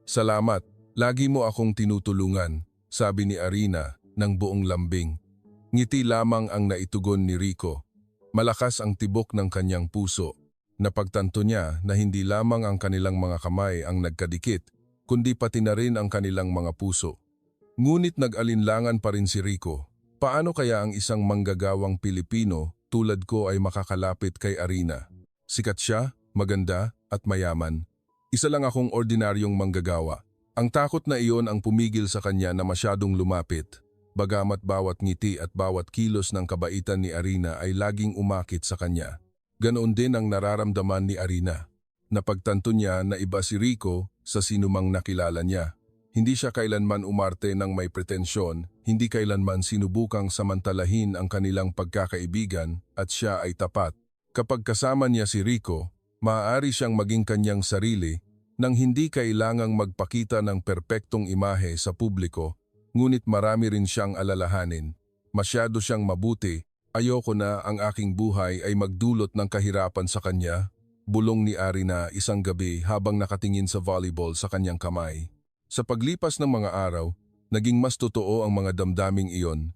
[SPEAKER 1] "Salamat, lagi mo akong tinutulungan," sabi ni Arina ng buong lambing. Ngiti lamang ang naitugon ni Rico. Malakas ang tibok ng kanyang puso. Napagtanto niya na hindi lamang ang kanilang mga kamay ang nagkadikit, kundi pati na rin ang kanilang mga puso. Ngunit nag-alinlangan pa rin si Rico. Paano kaya ang isang manggagawang Pilipino tulad ko ay makakalapit kay Arina? Sikat siya, maganda, at mayaman. Isa lang akong ordinaryong manggagawa. Ang takot na iyon ang pumigil sa kanya na masyadong lumapit. Bagamat bawat ngiti at bawat kilos ng kabaitan ni Arina ay laging umakit sa kanya. Ganoon din ang nararamdaman ni Arina. Napagtanto niya na iba si Rico sa sinumang nakilala niya. Hindi siya kailanman umarte ng may pretensyon, hindi kailanman sinubukang samantalahin ang kanilang pagkakaibigan at siya ay tapat. Kapag kasama niya si Rico, maaari siyang maging kanyang sarili nang hindi kailangang magpakita ng perpektong imahe sa publiko, ngunit marami rin siyang alalahanin. Masyado siyang mabuti. Ayoko na ang aking buhay ay magdulot ng kahirapan sa kanya, bulong ni Arina isang gabi habang nakatingin sa volleyball sa kanyang kamay. Sa paglipas ng mga araw, naging mas totoo ang mga damdaming iyon.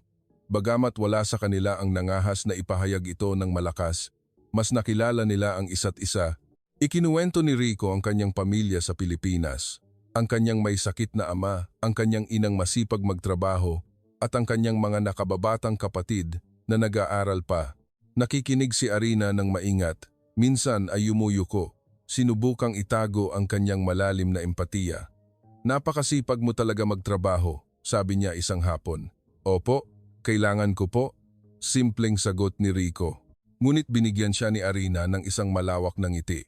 [SPEAKER 1] Bagamat wala sa kanila ang nangahas na ipahayag ito ng malakas, mas nakilala nila ang isa't isa. Ikinuwento ni Rico ang kanyang pamilya sa Pilipinas, ang kanyang may sakit na ama, ang kanyang inang masipag magtrabaho, at ang kanyang mga nakababatang kapatid na nag-aaral pa. Nakikinig si Arina ng maingat, minsan ay yumuyuko, sinubukang itago ang kanyang malalim na empatiya. Napakasipag mo talaga magtrabaho, sabi niya isang hapon. Opo, kailangan ko po, simpleng sagot ni Rico. Ngunit binigyan siya ni Arina ng isang malawak na ngiti.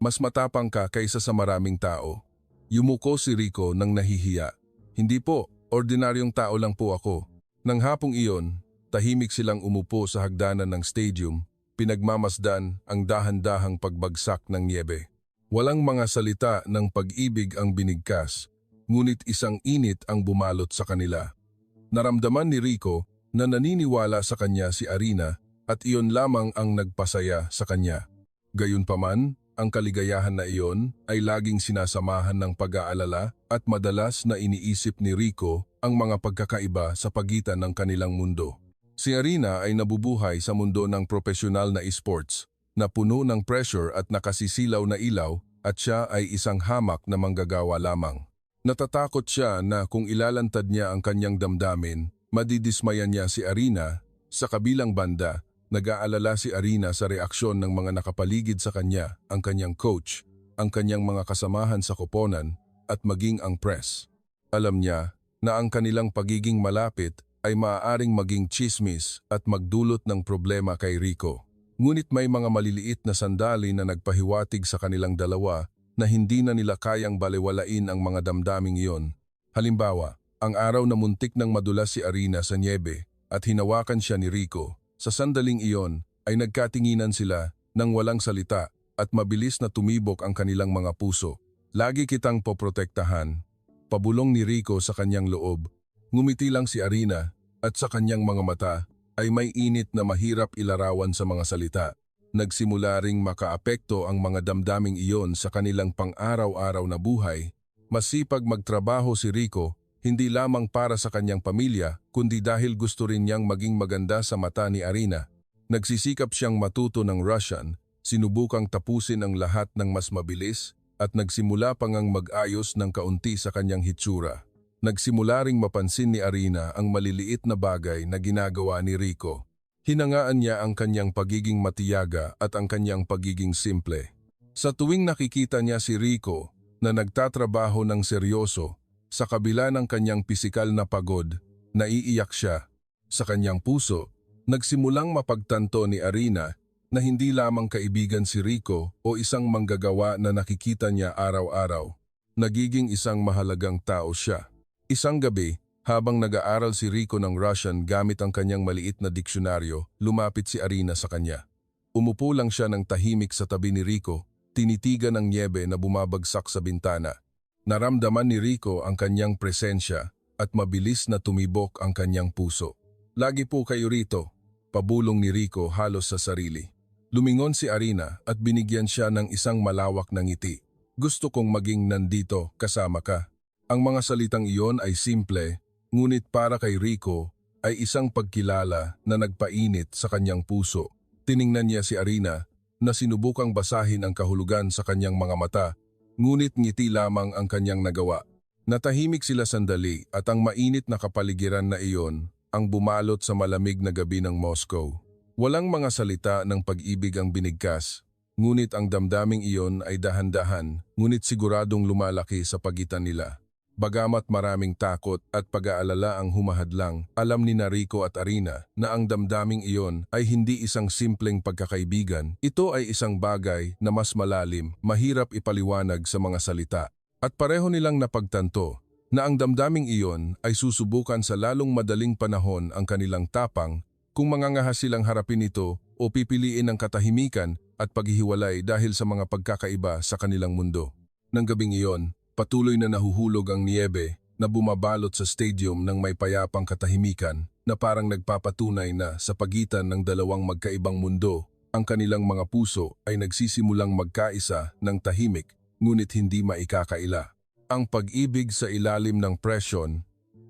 [SPEAKER 1] Mas matapang ka kaysa sa maraming tao. Yumuko si Rico nang nahihiya. Hindi po, ordinaryong tao lang po ako. Nang hapong iyon, tahimik silang umupo sa hagdanan ng stadium, pinagmamasdan ang dahan-dahang pagbagsak ng niyebe. Walang mga salita ng pag-ibig ang binigkas, ngunit isang init ang bumalot sa kanila. Naramdaman ni Rico na naniniwala sa kanya si Arina at iyon lamang ang nagpasaya sa kanya. Gayunpaman, ang kaligayahan na iyon ay laging sinasamahan ng pag-aalala at madalas na iniisip ni Rico ang mga pagkakaiba sa pagitan ng kanilang mundo. Si Arina ay nabubuhay sa mundo ng profesional na esports, na puno ng pressure at nakasisilaw na ilaw, at siya ay isang hamak na manggagawa lamang. Natatakot siya na kung ilalantad niya ang kanyang damdamin, madidismayan niya si Arina. Sa kabilang banda, nag-aalala si Arina sa reaksyon ng mga nakapaligid sa kanya, ang kanyang coach, ang kanyang mga kasamahan sa koponan, at maging ang press. Alam niya na ang kanilang pagiging malapit ay maaaring maging tsismis at magdulot ng problema kay Rico. Ngunit may mga maliliit na sandali na nagpahiwatig sa kanilang dalawa na hindi na nila kayang balewalain ang mga damdaming iyon. Halimbawa, ang araw na muntik nang madulas si Arina sa niebe at hinawakan siya ni Rico. Sa sandaling iyon ay nagkatinginan sila nang walang salita at mabilis na tumibok ang kanilang mga puso. Lagi kitang poprotektahan, pabulong ni Rico sa kanyang loob. Ngumiti lang si Arina at sa kanyang mga mata ay may init na mahirap ilarawan sa mga salita. Nagsimula ring makaapekto ang mga damdaming iyon sa kanilang pang-araw-araw na buhay. Masipag magtrabaho si Rico, hindi lamang para sa kanyang pamilya, kundi dahil gusto rin niyang maging maganda sa mata ni Arina. Nagsisikap siyang matuto ng Russian, sinubukang tapusin ang lahat ng mas mabilis, at nagsimula pang ang mag-ayos ng kaunti sa kanyang hitsura. Nagsimula ring mapansin ni Arina ang maliliit na bagay na ginagawa ni Rico. Hinangaan niya ang kanyang pagiging matiyaga at ang kanyang pagiging simple. Sa tuwing nakikita niya si Rico na nagtatrabaho ng seryoso, sa kabila ng kanyang pisikal na pagod, naiiyak siya. Sa kanyang puso, nagsimulang mapagtanto ni Arina na hindi lamang kaibigan si Rico o isang manggagawa na nakikita niya araw-araw. Nagiging isang mahalagang tao siya. Isang gabi, habang nag-aaral si Rico ng Russian gamit ang kanyang maliit na diksyonaryo, lumapit si Arina sa kanya. Umupo lang siya ng tahimik sa tabi ni Rico, tinitigan ng niebe na bumabagsak sa bintana. Naramdaman ni Rico ang kanyang presensya at mabilis na tumibok ang kanyang puso. Lagi po kayo rito, pabulong ni Rico halos sa sarili. Lumingon si Arina at binigyan siya ng isang malawak na ngiti. Gusto kong maging nandito kasama ka. Ang mga salitang iyon ay simple, ngunit para kay Rico ay isang pagkilala na nagpainit sa kanyang puso. Tiningnan niya si Arina na sinubukang basahin ang kahulugan sa kanyang mga mata, ngunit ngiti lamang ang kanyang nagawa. Natahimik sila sandali at ang mainit na kapaligiran na iyon ang bumalot sa malamig na gabi ng Moscow. Walang mga salita ng pag-ibig ang binigkas, ngunit ang damdaming iyon ay dahan-dahan, ngunit siguradong lumalaki sa pagitan nila. Bagamat maraming takot at pag-aalala ang humahadlang, alam ni Rico at Arina na ang damdaming iyon ay hindi isang simpleng pagkakaibigan. Ito ay isang bagay na mas malalim, mahirap ipaliwanag sa mga salita. At pareho nilang napagtanto na ang damdaming iyon ay susubukan sa lalong madaling panahon ang kanilang tapang kung mangangahas silang harapin ito o pipiliin ang katahimikan at paghihiwalay dahil sa mga pagkakaiba sa kanilang mundo. Nang gabing iyon, patuloy na nahuhulog ang niyebe na bumabalot sa stadium ng may payapang katahimikan na parang nagpapatunay na sa pagitan ng dalawang magkaibang mundo, ang kanilang mga puso ay nagsisimulang magkaisa ng tahimik ngunit hindi maikakaila. Ang pag-ibig sa ilalim ng presyon,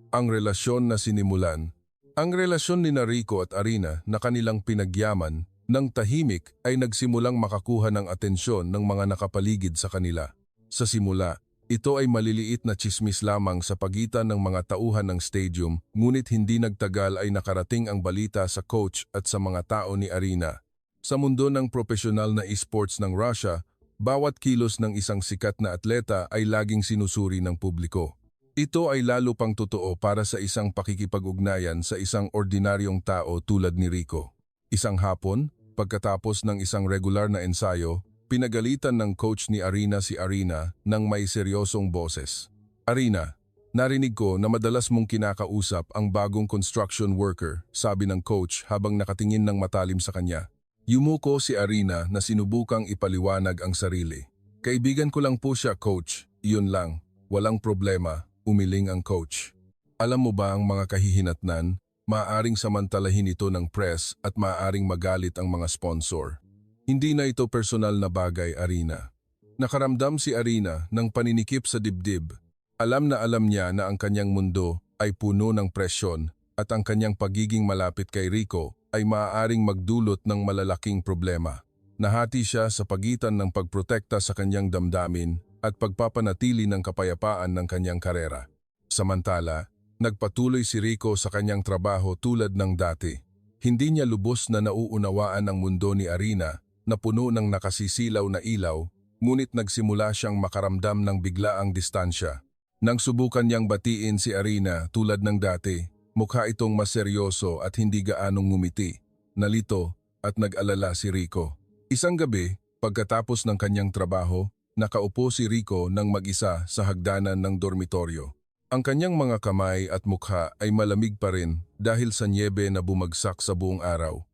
[SPEAKER 1] ang relasyon na sinimulan, ang relasyon ni Rico at Arina na kanilang pinagyaman ng tahimik ay nagsimulang makakuha ng atensyon ng mga nakapaligid sa kanila. Sa simula, ito ay maliliit na tsismis lamang sa pagitan ng mga tauhan ng stadium, ngunit hindi nagtagal ay nakarating ang balita sa coach at sa mga tao ni Arina. Sa mundo ng profesional na esports ng Russia, bawat kilos ng isang sikat na atleta ay laging sinusuri ng publiko. Ito ay lalo pang totoo para sa isang pakikipag-ugnayan sa isang ordinaryong tao tulad ni Rico. Isang hapon, pagkatapos ng isang regular na ensayo, pinagalitan ng coach ni Arina si Arina ng may seryosong boses. "Arina, narinig ko na madalas mong kinakausap ang bagong construction worker," sabi ng coach habang nakatingin ng matalim sa kanya. Yumuko si Arina na sinubukang ipaliwanag ang sarili. "Kaibigan ko lang po siya, coach. Iyon lang. Walang problema," umiling ang coach. Alam mo ba ang mga kahihinatnan? Maaaring samantalahin ito ng press at maaaring magalit ang mga sponsor. Hindi na ito personal na bagay, Arina. Nakaramdam si Arina ng paninikip sa dibdib. Alam niya na ang kanyang mundo ay puno ng presyon at ang kanyang pagiging malapit kay Rico ay maaaring magdulot ng malalaking problema. Nahati siya sa pagitan ng pagprotekta sa kanyang damdamin at pagpapanatili ng kapayapaan ng kanyang karera. Samantala, nagpatuloy si Rico sa kanyang trabaho tulad ng dati. Hindi niya lubos na nauunawaan ang mundo ni Arina na puno ng nakasisilaw na ilaw, ngunit nagsimula siyang makaramdam ng biglaang distansya. Nang subukan niyang batiin si Arina tulad ng dati, mukha itong maseryoso at hindi gaanong ngumiti. Nalito at nag-alala si Rico. Isang gabi, pagkatapos ng kanyang trabaho, nakaupo si Rico ng mag-isa sa hagdanan ng dormitoryo. Ang kanyang mga kamay at mukha ay malamig pa rin dahil sa nyebe na bumagsak sa buong araw.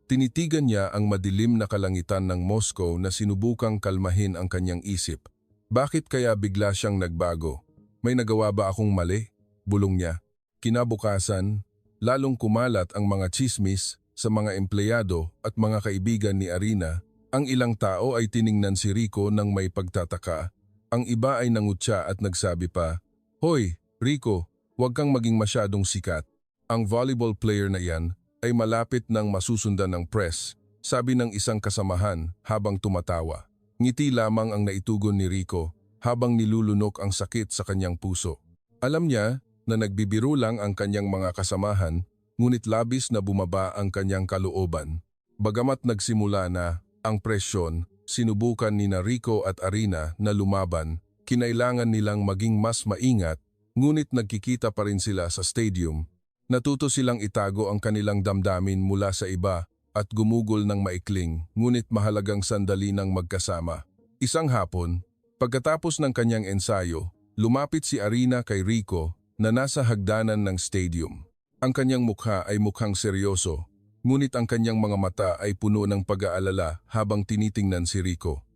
[SPEAKER 1] Tinitigan niya ang madilim na kalangitan ng Moscow na sinubukang kalmahin ang kanyang isip. Bakit kaya bigla siyang nagbago? May nagawa ba akong mali? Bulong niya. Kinabukasan, lalong kumalat ang mga tsismis sa mga empleyado at mga kaibigan ni Arina. Ang ilang tao ay tiningnan si Rico ng may pagtataka. Ang iba ay nangutya at nagsabi pa, "Hoy, Rico, huwag kang maging masyadong sikat. Ang volleyball player na yan ay malapit nang masusundan ng press," sabi ng isang kasamahan habang tumatawa. Ngiti lamang ang naitugon ni Rico habang nilulunok ang sakit sa kanyang puso. Alam niya na nagbibiro lang ang kanyang mga kasamahan, ngunit labis na bumaba ang kanyang kalooban. Bagamat nagsimula na ang presyon, sinubukan ni Rico at Arina na lumaban. Kinailangan nilang maging mas maingat, ngunit nagkikita pa rin sila sa stadium. Natuto silang itago ang kanilang damdamin mula sa iba at gumugol ng maikling, ngunit mahalagang sandali ng magkasama. Isang hapon, pagkatapos ng kanyang ensayo, lumapit si Arina kay Rico na nasa hagdanan ng stadium. Ang kanyang mukha ay mukhang seryoso, ngunit ang kanyang mga mata ay puno ng pag-aalala habang tinitingnan si Rico.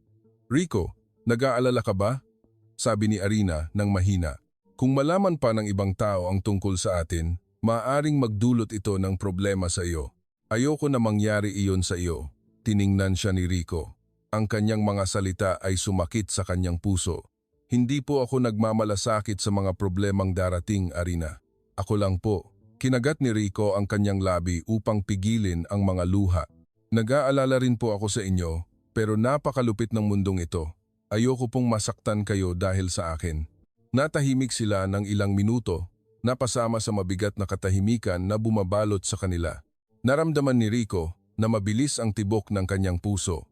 [SPEAKER 1] "Rico, nag-aalala ka ba?" sabi ni Arina ng mahina. "Kung malaman pa ng ibang tao ang tungkol sa atin, maaaring magdulot ito ng problema sa iyo. Ayoko na mangyari iyon sa iyo." Tiningnan siya ni Rico. Ang kanyang mga salita ay sumakit sa kanyang puso. "Hindi po ako nagmamalasakit sa mga problemang darating, Arina. Ako lang po." Kinagat ni Rico ang kanyang labi upang pigilin ang mga luha. "Nag-aalala rin po ako sa inyo, pero napakalupit ng mundong ito. Ayoko pong masaktan kayo dahil sa akin. Natahimik sila ng ilang minuto, napasama sa mabigat na katahimikan na bumabalot sa kanila. Naramdaman ni Rico na mabilis ang tibok ng kanyang puso.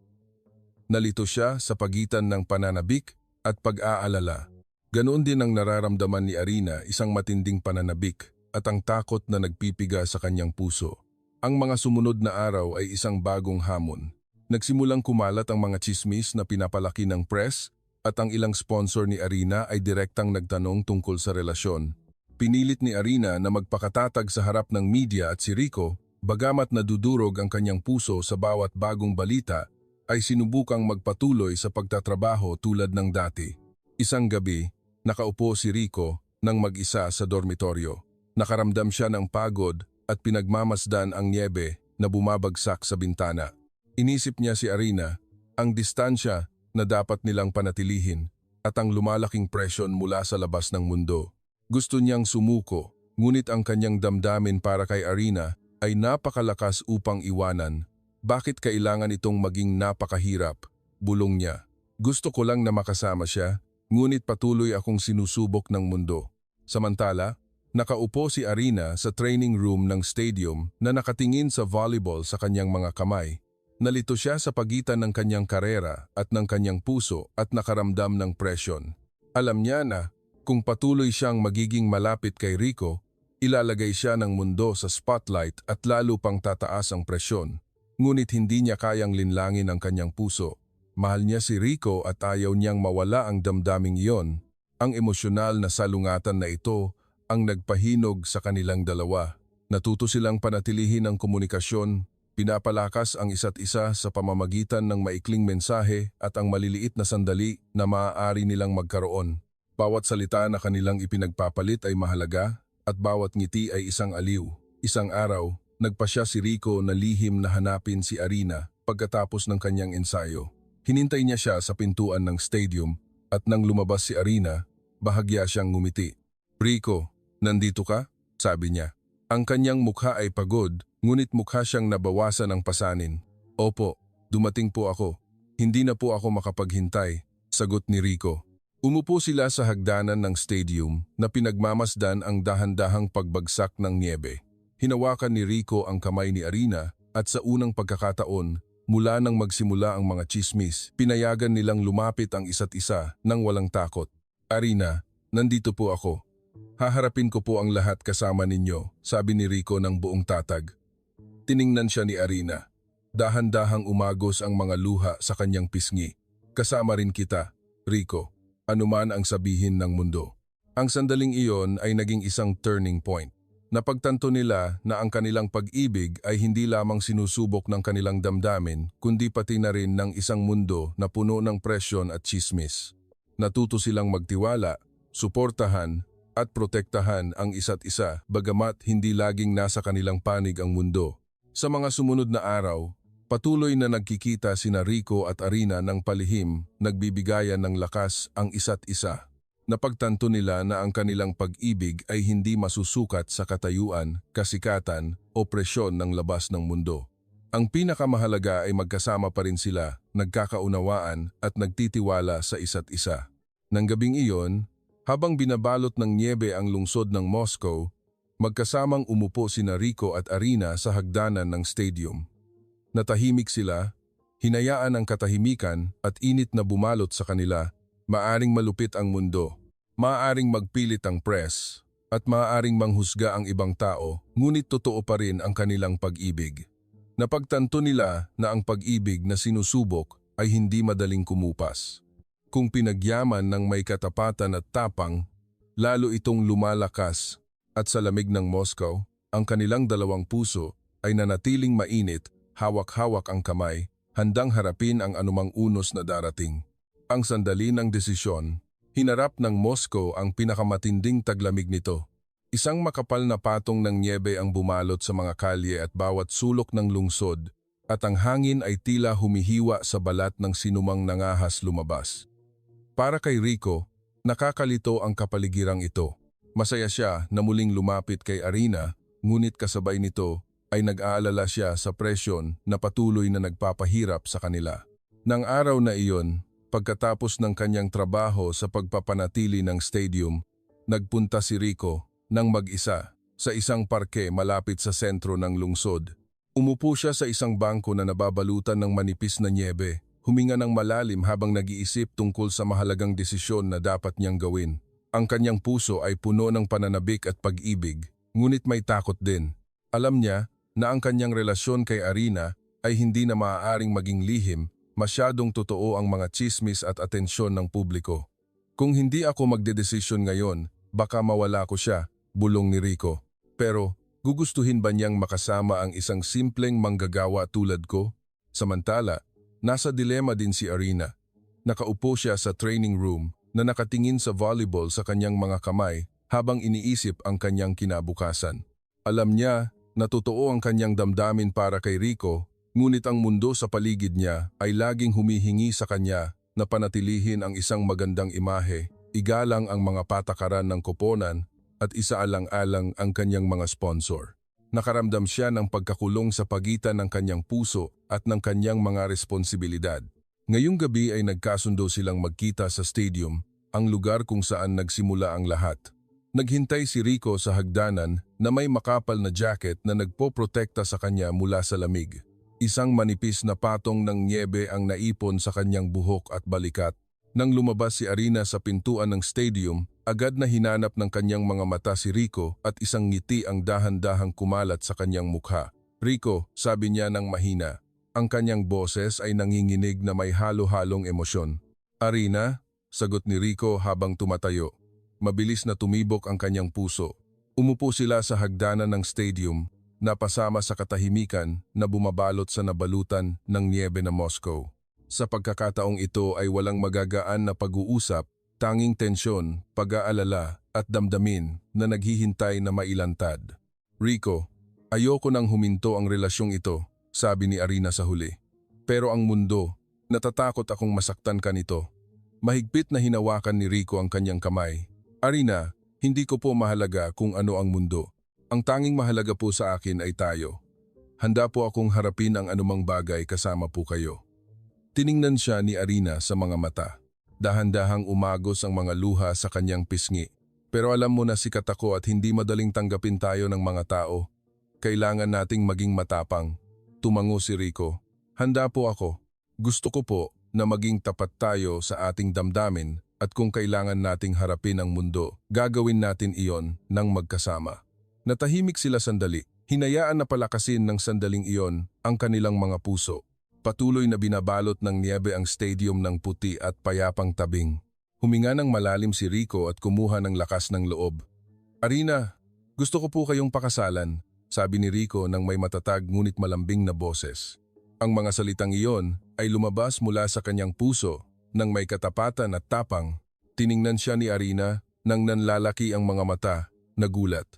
[SPEAKER 1] Nalito siya sa pagitan ng pananabik at pag-aalala. Ganoon din ang nararamdaman ni Arina, isang matinding pananabik at ang takot na nagpipiga sa kanyang puso. Ang mga sumunod na araw ay isang bagong hamon. Nagsimulang kumalat ang mga tsismis na pinapalaki ng press at ang ilang sponsor ni Arina ay direktang nagtanong tungkol sa relasyon. Pinilit ni Arina na magpakatatag sa harap ng media at si Rico, bagamat nadudurog ang kanyang puso sa bawat bagong balita, ay sinubukang magpatuloy sa pagtatrabaho tulad ng dati. Isang gabi, nakaupo si Rico nang mag-isa sa dormitoryo. Nakaramdam siya ng pagod at pinagmamasdan ang niebe na bumabagsak sa bintana. Inisip niya si Arina, ang distansya na dapat nilang panatilihin at ang lumalaking presyon mula sa labas ng mundo. Gusto niyang sumuko, ngunit ang kanyang damdamin para kay Arina ay napakalakas upang iwanan. Bakit kailangan itong maging napakahirap? Bulong niya. Gusto ko lang na makasama siya, ngunit patuloy akong sinusubok ng mundo. Samantala, nakaupo si Arina sa training room ng stadium na nakatingin sa volleyball sa kanyang mga kamay. Nalito siya sa pagitan ng kanyang karera at ng kanyang puso at nakaramdam ng presyon. Alam niya na kung patuloy siyang magiging malapit kay Rico, ilalagay siya ng mundo sa spotlight at lalo pang tataas ang presyon. Ngunit hindi niya kayang linlangin ang kanyang puso. Mahal niya si Rico at ayaw niyang mawala ang damdaming iyon. Ang emosyonal na salungatan na ito ang nagpahinog sa kanilang dalawa. Natuto silang panatilihin ang komunikasyon, pinapalakas ang isa't isa sa pamamagitan ng maikling mensahe at ang maliliit na sandali na maaari nilang magkaroon. Bawat salita na kanilang ipinagpapalit ay mahalaga at bawat ngiti ay isang aliw. Isang araw, nagpasya si Rico na lihim na hanapin si Arina pagkatapos ng kanyang ensayo. Hinintay niya siya sa pintuan ng stadium at nang lumabas si Arina, bahagya siyang ngumiti. "Rico, nandito ka?" sabi niya. Ang kanyang mukha ay pagod, ngunit mukha siyang nabawasan ng pasanin. "Opo, dumating po ako. Hindi na po ako makapaghintay," sagot ni Rico. Umupo sila sa hagdanan ng stadium na pinagmamasdan ang dahan-dahang pagbagsak ng niebe. Hinawakan ni Rico ang kamay ni Arina at sa unang pagkakataon, mula nang magsimula ang mga tsismis, pinayagan nilang lumapit ang isa't isa nang walang takot. "Arina, nandito po ako. Haharapin ko po ang lahat kasama ninyo," sabi ni Rico ng buong tatag. Tiningnan siya ni Arina. Dahan-dahang umagos ang mga luha sa kanyang pisngi. "Kasama rin kita, Rico, anuman ang sabihin ng mundo." Ang sandaling iyon ay naging isang turning point. Napagtanto nila na ang kanilang pag-ibig ay hindi lamang sinusubok ng kanilang damdamin, kundi pati na rin ng isang mundo na puno ng presyon at tsismis. Natuto silang magtiwala, suportahan, at protektahan ang isa't isa, bagamat hindi laging nasa kanilang panig ang mundo. Sa mga sumunod na araw, patuloy na nagkikita sina Rico at Arina ng palihim, nagbibigayan ng lakas ang isa't isa. Napagtanto nila na ang kanilang pag-ibig ay hindi masusukat sa katayuan, kasikatan o presyon ng labas ng mundo. Ang pinakamahalaga ay magkasama pa rin sila, nagkakaunawaan at nagtitiwala sa isa't isa. Nang gabing iyon, habang binabalot ng niebe ang lungsod ng Moscow, magkasamang umupo sina Rico at Arina sa hagdanan ng stadium. Natahimik sila, hinayaan ang katahimikan at init na bumalot sa kanila. Maaring malupit ang mundo, maaring magpilit ang press, at maaring manghusga ang ibang tao, ngunit totoo pa rin ang kanilang pag-ibig. Napagtanto nila na ang pag-ibig na sinusubok ay hindi madaling kumupas. Kung pinagyaman ng may katapatan at tapang, lalo itong lumalakas, at sa lamig ng Moscow, ang kanilang dalawang puso ay nanatiling mainit, hawak-hawak ang kamay, handang harapin ang anumang unos na darating. Ang sandali ng desisyon, hinarap ng Moscow ang pinakamatinding taglamig nito. Isang makapal na patong ng niebe ang bumalot sa mga kalye at bawat sulok ng lungsod, at ang hangin ay tila humihiwa sa balat ng sinumang nangahas lumabas. Para kay Rico, nakakalito ang kapaligirang ito. Masaya siya na muling lumapit kay Arina, ngunit kasabay nito ay nag-aalala siya sa presyon na patuloy na nagpapahirap sa kanila. Nang araw na iyon, pagkatapos ng kanyang trabaho sa pagpapanatili ng stadium, nagpunta si Rico nang mag-isa sa isang parke malapit sa sentro ng lungsod. Umupo siya sa isang bangko na nababalutan ng manipis na nyebe, huminga ng malalim habang nag-iisip tungkol sa mahalagang desisyon na dapat niyang gawin. Ang kanyang puso ay puno ng pananabik at pag-ibig, ngunit may takot din. Alam niya na ang kanyang relasyon kay Arina ay hindi na maaaring maging lihim, masyadong totoo ang mga tsismis at atensyon ng publiko. Kung hindi ako magdedesisyon ngayon, baka mawala ko siya, bulong ni Rico. Pero, gugustuhin ba niyang makasama ang isang simpleng manggagawa tulad ko? Samantala, nasa dilema din si Arina. Nakaupo siya sa training room na nakatingin sa volleyball sa kanyang mga kamay habang iniisip ang kanyang kinabukasan. Alam niya na totoo ang kanyang damdamin para kay Rico, ngunit ang mundo sa paligid niya ay laging humihingi sa kanya na panatilihin ang isang magandang imahe, igalang ang mga patakaran ng koponan at isaalang-alang ang kanyang mga sponsor. Nakaramdam siya ng pagkakulong sa pagitan ng kanyang puso at ng kanyang mga responsibilidad. Ngayong gabi ay nagkasundo silang magkita sa stadium, ang lugar kung saan nagsimula ang lahat. Naghintay si Rico sa hagdanan na may makapal na jacket na nagpoprotekta sa kanya mula sa lamig. Isang manipis na patong ng nyebe ang naipon sa kanyang buhok at balikat. Nang lumabas si Arina sa pintuan ng stadium, agad na hinanap ng kanyang mga mata si Rico at isang ngiti ang dahan-dahang kumalat sa kanyang mukha. "Rico," sabi niya ng mahina. Ang kanyang boses ay nanginginig na may halo-halong emosyon. "Arina," sagot ni Rico habang tumatayo. Mabilis na tumibok ang kanyang puso. Umupo sila sa hagdanan ng stadium, napasama sa katahimikan na bumabalot sa nabalutan ng nyebe na Moscow. Sa pagkakataong ito ay walang magagaan na pag-uusap, tanging tensyon, pag-aalala at damdamin na naghihintay na mailantad. "Rico, ayoko nang huminto ang relasyong ito," sabi ni Arina sa huli. "Pero ang mundo, natatakot akong masaktan ka nito." Mahigpit na hinawakan ni Rico ang kanyang kamay. "Arina, hindi ko po mahalaga kung ano ang mundo. Ang tanging mahalaga po sa akin ay tayo. Handa po akong harapin ang anumang bagay kasama po kayo." Tiningnan siya ni Arina sa mga mata. Dahan-dahang umagos ang mga luha sa kanyang pisngi. "Pero alam mo na sikat ako at hindi madaling tanggapin tayo ng mga tao. Kailangan nating maging matapang." Tumango si Rico. "Handa po ako. Gusto ko po na maging tapat tayo sa ating damdamin at kung kailangan nating harapin ang mundo, gagawin natin iyon ng magkasama." Natahimik sila sandali, hinayaan na palakasin ng sandaling iyon ang kanilang mga puso. Patuloy na binabalot ng niyebe ang stadium ng puti at payapang tabing. Huminga ng malalim si Rico at kumuha ng lakas ng loob. "Arina, gusto ko po kayong pakasalan," sabi ni Rico ng may matatag ngunit malambing na boses. Ang mga salitang iyon ay lumabas mula sa kanyang puso nang may katapatan at tapang. Tiningnan siya ni Arina nang nanlalaki ang mga mata, nagulat.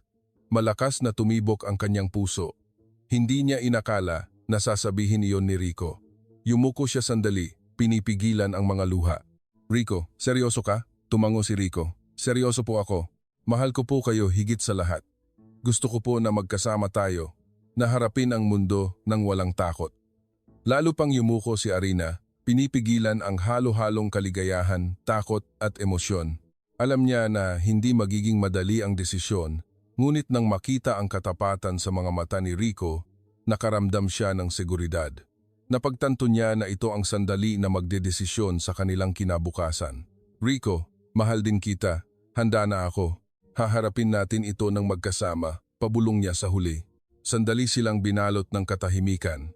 [SPEAKER 1] Malakas na tumibok ang kanyang puso. Hindi niya inakala na sasabihin iyon ni Rico. Yumuko siya sandali, pinipigilan ang mga luha. "Rico, seryoso ka?" Tumango si Rico. "Seryoso po ako. Mahal ko po kayo higit sa lahat. Gusto ko po na magkasama tayo, na harapin ang mundo ng walang takot." Lalo pang yumuko si Arina, pinipigilan ang halo-halong kaligayahan, takot at emosyon. Alam niya na hindi magiging madali ang desisyon, ngunit nang makita ang katapatan sa mga mata ni Rico, nakaramdam siya ng seguridad. Napagtanto niya na ito ang sandali na magdedesisyon sa kanilang kinabukasan. "Rico, mahal din kita. Handa na ako. Haharapin natin ito ng magkasama," pabulong niya sa huli. Sandali silang binalot ng katahimikan.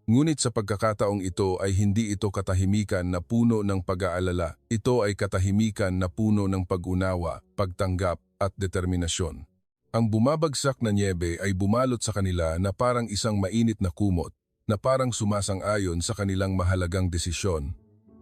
[SPEAKER 1] Ngunit sa pagkakataong ito ay hindi ito katahimikan na puno ng pag-aalala. Ito ay katahimikan na puno ng pag-unawa, pagtanggap at determinasyon. Ang bumabagsak na nyebe ay bumalot sa kanila na parang isang mainit na kumot, na parang sumasang-ayon sa kanilang mahalagang desisyon.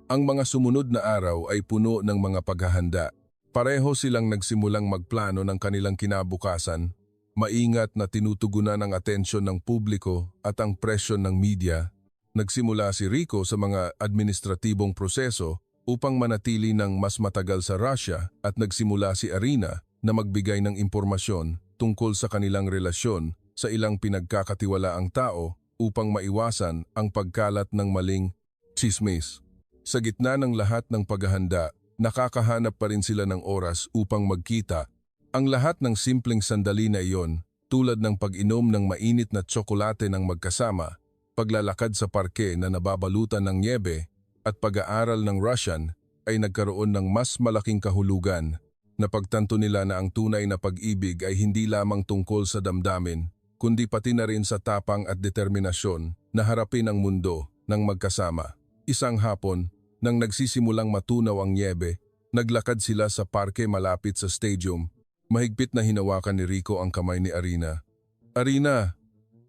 [SPEAKER 1] Ang mga sumunod na araw ay puno ng mga paghahanda. Pareho silang nagsimulang magplano ng kanilang kinabukasan, maingat na tinutugunan ang atensyon ng publiko at ang presyon ng media. Nagsimula si Rico sa mga administratibong proseso upang manatili ng mas matagal sa Russia at nagsimula si Arina na magbigay ng impormasyon tungkol sa kanilang relasyon sa ilang pinagkakatiwalaang tao upang maiwasan ang pagkalat ng maling Chismis. Sa gitna ng lahat ng paghahanda, nakakahanap pa rin sila ng oras upang magkita. Ang lahat ng simpleng sandali na iyon, tulad ng pag-inom ng mainit na tsokolate ng magkasama, paglalakad sa parke na nababalutan ng nyebe, at pag-aaral ng Russian, ay nagkaroon ng mas malaking kahulugan. Napagtanto nila na ang tunay na pag-ibig ay hindi lamang tungkol sa damdamin, kundi pati na rin sa tapang at determinasyon na harapin ang mundo ng magkasama. Isang hapon, nang nagsisimulang matunaw ang nyebe, naglakad sila sa parke malapit sa stadium. Mahigpit na hinawakan ni Rico ang kamay ni Arina. Arina,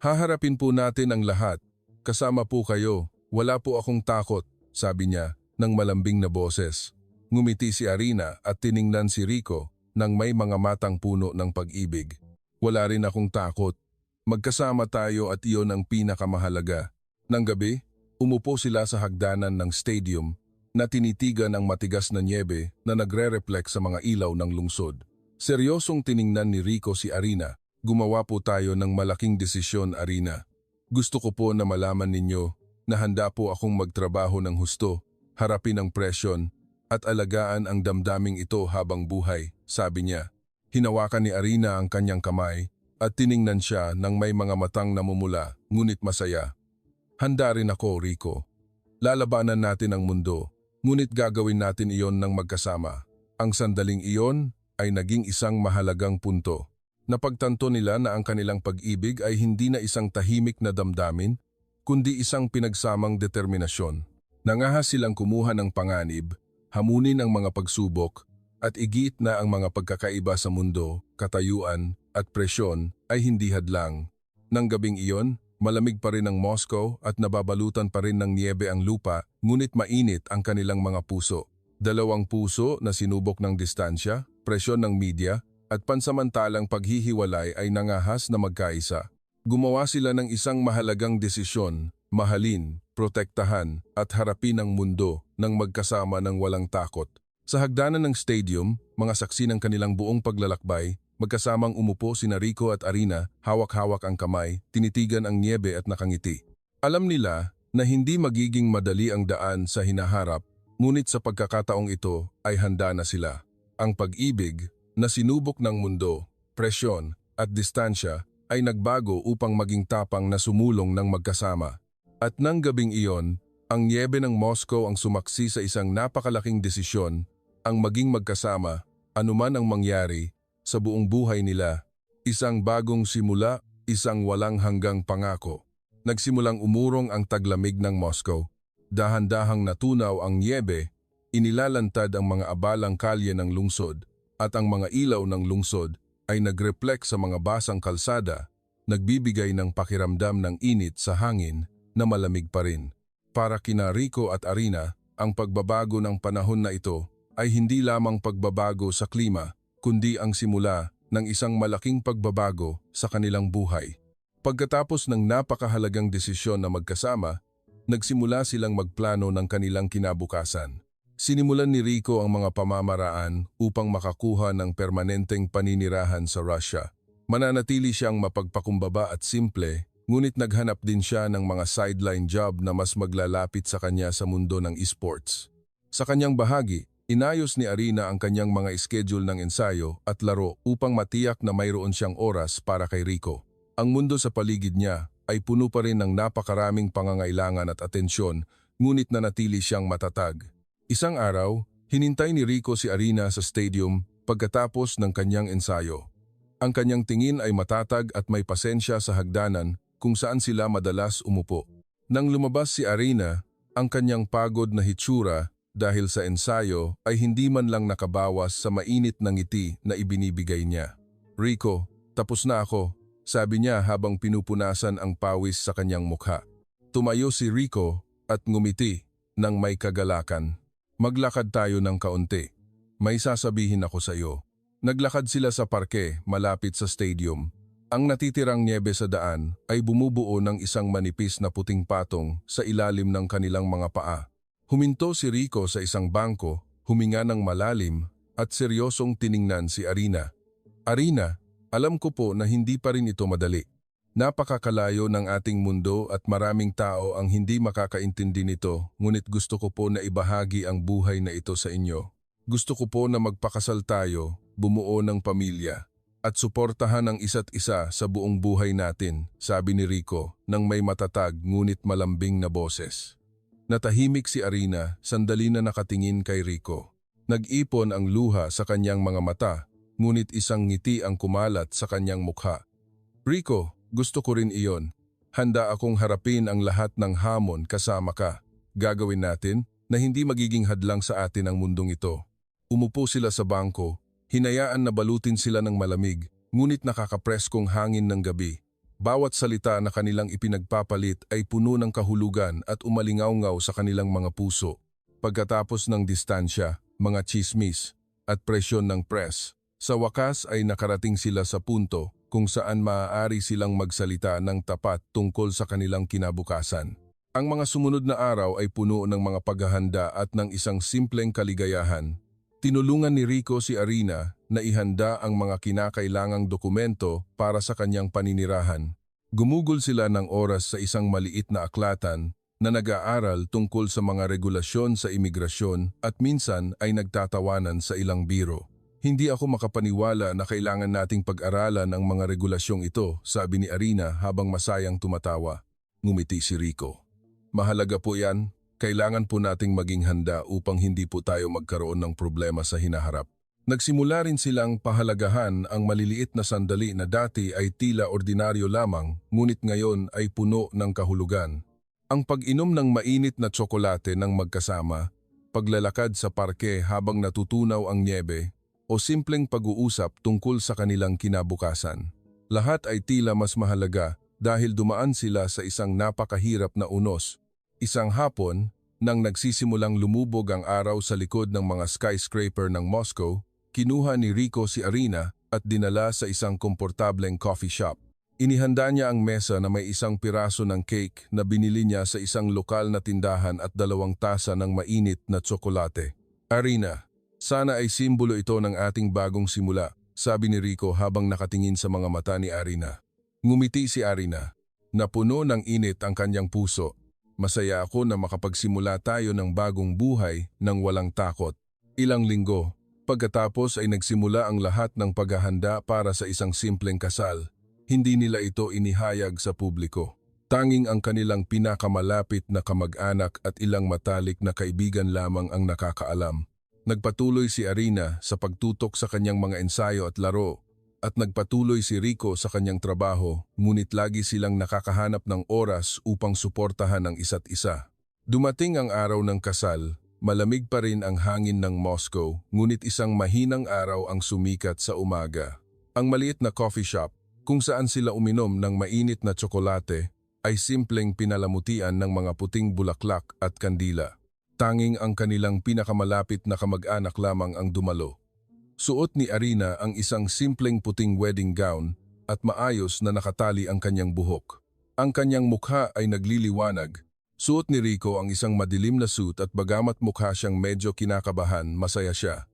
[SPEAKER 1] haharapin po natin ang lahat. Kasama po kayo, wala po akong takot, sabi niya ng malambing na boses. Ngumiti si Arina at tiningnan si Rico nang may mga matang puno ng pag-ibig. Wala rin akong takot. Magkasama tayo at iyon ang pinakamahalaga. Nang gabi, umupo sila sa hagdanan ng stadium na tinitigan ang matigas na nyebe na nagre-reflect sa mga ilaw ng lungsod. Seryosong tiningnan ni Rico si Arina. Gumawa po tayo ng malaking desisyon, Arina. Gusto ko po na malaman ninyo na handa po akong magtrabaho ng husto, harapin ang presyon, at alagaan ang damdaming ito habang buhay, sabi niya. Hinawakan ni Arina ang kanyang kamay at tiningnan siya ng may mga matang namumula, ngunit masaya. Handa rin ako, Rico. Lalabanan natin ang mundo, ngunit gagawin natin iyon ng magkasama. Ang sandaling iyon ay naging isang mahalagang punto. Napagtanto nila na ang kanilang pag-ibig ay hindi na isang tahimik na damdamin, kundi isang pinagsamang determinasyon. Nangahas silang kumuha ng panganib, hamunin ang mga pagsubok, at igit na ang mga pagkakaiba sa mundo, katayuan, at presyon ay hindi hadlang. Nang gabing iyon, malamig pa rin ang Moscow at nababalutan pa rin ng niebe ang lupa, ngunit mainit ang kanilang mga puso. Dalawang puso na sinubok ng distansya, presyon ng media, at pansamantalang paghihiwalay ay nangahas na magkaisa. Gumawa sila ng isang mahalagang desisyon, mahalin, protektahan, at harapin ang mundo ng magkasama ng walang takot. Sa hagdanan ng stadium, mga saksi ng kanilang buong paglalakbay, magkasamang umupo sina Rico at Arina, hawak-hawak ang kamay, tinitigan ang niebe at nakangiti. Alam nila na hindi magiging madali ang daan sa hinaharap, ngunit sa pagkakataong ito ay handa na sila. Ang pag-ibig na sinubok ng mundo, presyon at distansya ay nagbago upang maging tapang na sumulong ng magkasama. At nang gabing iyon, ang niebe ng Moscow ang sumaksi sa isang napakalaking desisyon, ang maging magkasama, anuman ang mangyari, sa buong buhay nila. Isang bagong simula, isang walang hanggang pangako. Nagsimulang umurong ang taglamig ng Moscow. Dahan-dahang natunaw ang niebe, inilalantad ang mga abalang kalye ng lungsod, at ang mga ilaw ng lungsod ay nag-reflect sa mga basang kalsada, nagbibigay ng pakiramdam ng init sa hangin, na malamig pa rin. Para kina Rico at Arina, ang pagbabago ng panahon na ito ay hindi lamang pagbabago sa klima, kundi ang simula ng isang malaking pagbabago sa kanilang buhay. Pagkatapos ng napakahalagang desisyon na magkasama, nagsimula silang magplano ng kanilang kinabukasan. Sinimulan ni Rico ang mga pamamaraan upang makakuha ng permanenteng paninirahan sa Russia. Mananatili siyang mapagpakumbaba at simple, ngunit naghanap din siya ng mga sideline job na mas maglalapit sa kanya sa mundo ng esports. Sa kanyang bahagi, inayos ni Arina ang kanyang mga schedule ng ensayo at laro upang matiyak na mayroon siyang oras para kay Rico. Ang mundo sa paligid niya ay puno pa rin ng napakaraming pangangailangan at atensyon, ngunit nanatili siyang matatag. Isang araw, hinintay ni Rico si Arina sa stadium pagkatapos ng kanyang ensayo. Ang kanyang tingin ay matatag at may pasensya sa hagdanan kung saan sila madalas umupo. Nang lumabas si Arina, ang kanyang pagod na hitsura dahil sa ensayo ay hindi man lang nakabawas sa mainit na ngiti na ibinibigay niya. Rico, tapos na ako, sabi niya habang pinupunasan ang pawis sa kanyang mukha. Tumayo si Rico at ngumiti nang may kagalakan. Maglakad tayo ng kaunti. May sasabihin ako sa iyo. Naglakad sila sa parke malapit sa stadium. Ang natitirang nyebe sa daan ay bumubuo ng isang manipis na puting patong sa ilalim ng kanilang mga paa. Huminto si Rico sa isang bangko, huminga ng malalim at seryosong tiningnan si Arina. Arina, alam ko po na hindi pa rin ito madali. Napakakalayo ng ating mundo at maraming tao ang hindi makakaintindi nito, ngunit gusto ko po na ibahagi ang buhay na ito sa inyo. Gusto ko po na magpakasal tayo, bumuo ng pamilya, at suportahan ang isa't isa sa buong buhay natin, sabi ni Rico nang may matatag ngunit malambing na boses. Natahimik si Arina, sandali na nakatingin kay Rico. Nag-ipon ang luha sa kanyang mga mata, ngunit isang ngiti ang kumalat sa kanyang mukha. Rico, gusto ko rin iyon. Handa akong harapin ang lahat ng hamon kasama ka. Gagawin natin na hindi magiging hadlang sa atin ang mundong ito. Umupo sila sa bangko, hinayaan na balutin sila ng malamig, ngunit nakakapreskong hangin ng gabi. Bawat salita na kanilang ipinagpapalit ay puno ng kahulugan at umalingaw-ngaw sa kanilang mga puso. Pagkatapos ng distansya, mga tsismis, at presyon ng press, sa wakas ay nakarating sila sa punto kung saan maaari silang magsalita ng tapat tungkol sa kanilang kinabukasan. Ang mga sumunod na araw ay puno ng mga paghahanda at ng isang simpleng kaligayahan. Tinulungan ni Rico si Arina na ihanda ang mga kinakailangang dokumento para sa kanyang paninirahan. Gumugol sila ng oras sa isang maliit na aklatan na nag-aaral tungkol sa mga regulasyon sa imigrasyon at minsan ay nagtatawanan sa ilang biro. Hindi ako makapaniwala na kailangan nating pag-aralan ang mga regulasyong ito, sabi ni Arina habang masayang tumatawa. Ngumiti si Rico. Mahalaga po yan. Kailangan po nating maging handa upang hindi po tayo magkaroon ng problema sa hinaharap. Nagsimula rin silang pahalagahan ang maliliit na sandali na dati ay tila ordinaryo lamang, ngunit ngayon ay puno ng kahulugan. Ang pag-inom ng mainit na tsokolate ng magkasama, paglalakad sa parke habang natutunaw ang nyebe, o simpleng pag-uusap tungkol sa kanilang kinabukasan. Lahat ay tila mas mahalaga dahil dumaan sila sa isang napakahirap na unos. Isang hapon, nang nagsisimulang lumubog ang araw sa likod ng mga skyscraper ng Moscow, kinuha ni Rico si Arina at dinala sa isang komportableng coffee shop. Inihanda niya ang mesa na may isang piraso ng cake na binili niya sa isang lokal na tindahan at 2 tasa ng mainit na tsokolate. Arina, sana ay simbolo ito ng ating bagong simula, sabi ni Rico habang nakatingin sa mga mata ni Arina. Ngumiti si Arina. Napuno ng init ang kanyang puso. Masaya ako na makapagsimula tayo ng bagong buhay nang walang takot. Ilang linggo, pagkatapos ay nagsimula ang lahat ng paghahanda para sa isang simpleng kasal. Hindi nila ito inihayag sa publiko. Tanging ang kanilang pinakamalapit na kamag-anak at ilang matalik na kaibigan lamang ang nakakaalam. Nagpatuloy si Arina sa pagtutok sa kanyang mga ensayo at laro, at nagpatuloy si Rico sa kanyang trabaho, ngunit lagi silang nakakahanap ng oras upang suportahan ang isa't isa. Dumating ang araw ng kasal, malamig pa rin ang hangin ng Moscow, ngunit isang mahinang araw ang sumikat sa umaga. Ang maliit na coffee shop, kung saan sila uminom ng mainit na tsokolate, ay simpleng pinalamutian ng mga puting bulaklak at kandila. Tanging ang kanilang pinakamalapit na kamag-anak lamang ang dumalo. Suot ni Arina ang isang simpleng puting wedding gown at maayos na nakatali ang kanyang buhok. Ang kanyang mukha ay nagliliwanag. Suot ni Rico ang isang madilim na suit at bagamat mukha siyang medyo kinakabahan, masaya siya.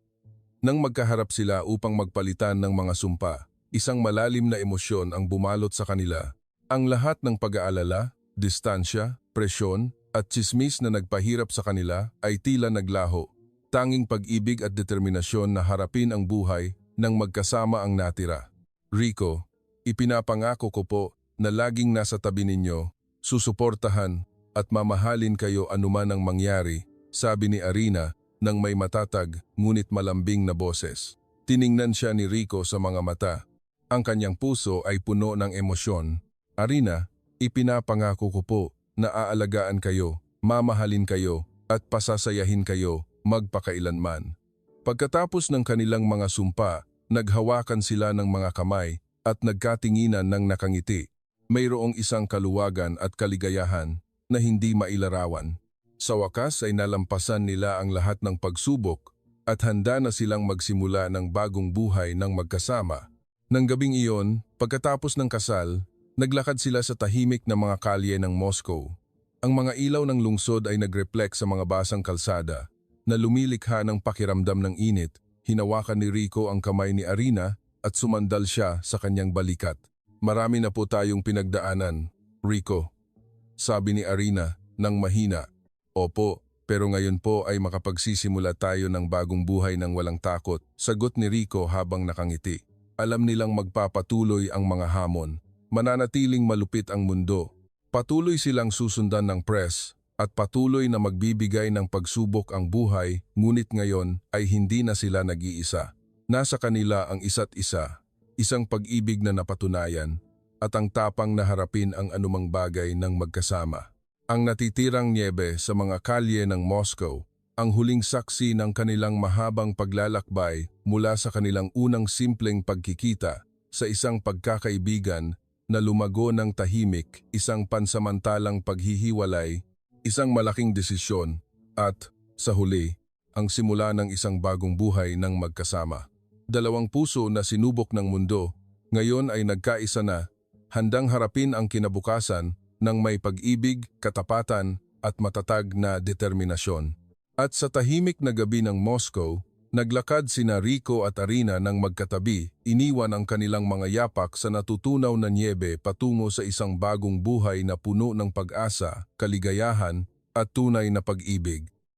[SPEAKER 1] Nang magkaharap sila upang magpalitan ng mga sumpa, isang malalim na emosyon ang bumalot sa kanila. Ang lahat ng pag-aalala, distansya, presyon, at tsismis na nagpahirap sa kanila ay tila naglaho. Tanging pag-ibig at determinasyon na harapin ang buhay nang magkasama ang natira. Rico, ipinapangako ko po na laging nasa tabi ninyo, susuportahan at mamahalin kayo anuman ang mangyari, sabi ni Arina nang may matatag ngunit malambing na boses. Tiningnan siya ni Rico sa mga mata. Ang kanyang puso ay puno ng emosyon. Arina, ipinapangako ko po na aalagaan kayo, mamahalin kayo, at pasasayahin kayo magpakailanman. Pagkatapos ng kanilang mga sumpa, naghawakan sila ng mga kamay at nagkatinginan ng nakangiti. Mayroong isang kaluwagan at kaligayahan na hindi mailarawan. Sa wakas ay nalampasan nila ang lahat ng pagsubok at handa na silang magsimula ng bagong buhay ng magkasama. Nang gabing iyon, pagkatapos ng kasal, naglakad sila sa tahimik na mga kalye ng Moscow. Ang mga ilaw ng lungsod ay nag-reflect sa mga basang kalsada na lumilikha ng pakiramdam ng init. Hinawakan ni Rico ang kamay ni Arina at sumandal siya sa kanyang balikat. Marami na po tayong pinagdaanan, Rico. Sabi ni Arina nang mahina. Opo, pero ngayon po ay makapagsisimula tayo ng bagong buhay ng walang takot, sagot ni Rico habang nakangiti. Alam nilang magpapatuloy ang mga hamon. Mananatiling malupit ang mundo. Patuloy silang susundan ng press at patuloy na magbibigay ng pagsubok ang buhay, ngunit ngayon ay hindi na sila nag-iisa. Nasa kanila ang isa't isa, isang pag-ibig na napatunayan, at ang tapang na harapin ang anumang bagay ng magkasama. Ang natitirang niyebe sa mga kalye ng Moscow, ang huling saksi ng kanilang mahabang paglalakbay mula sa kanilang unang simpleng pagkikita sa isang pagkakaibigan na lumago ng tahimik, isang pansamantalang paghihiwalay, isang malaking desisyon, at, sa huli, ang simula ng isang bagong buhay ng magkasama. Dalawang puso na sinubok ng mundo, ngayon ay nagkaisa na, handang harapin ang kinabukasan ng may pag-ibig, katapatan at matatag na determinasyon. At sa tahimik na gabi ng Moscow, naglakad sina Rico at Arina ng magkatabi, iniwan ang kanilang mga yapak sa natutunaw na niyebe patungo sa isang bagong buhay na puno ng pag-asa, kaligayahan at tunay na pag-ibig.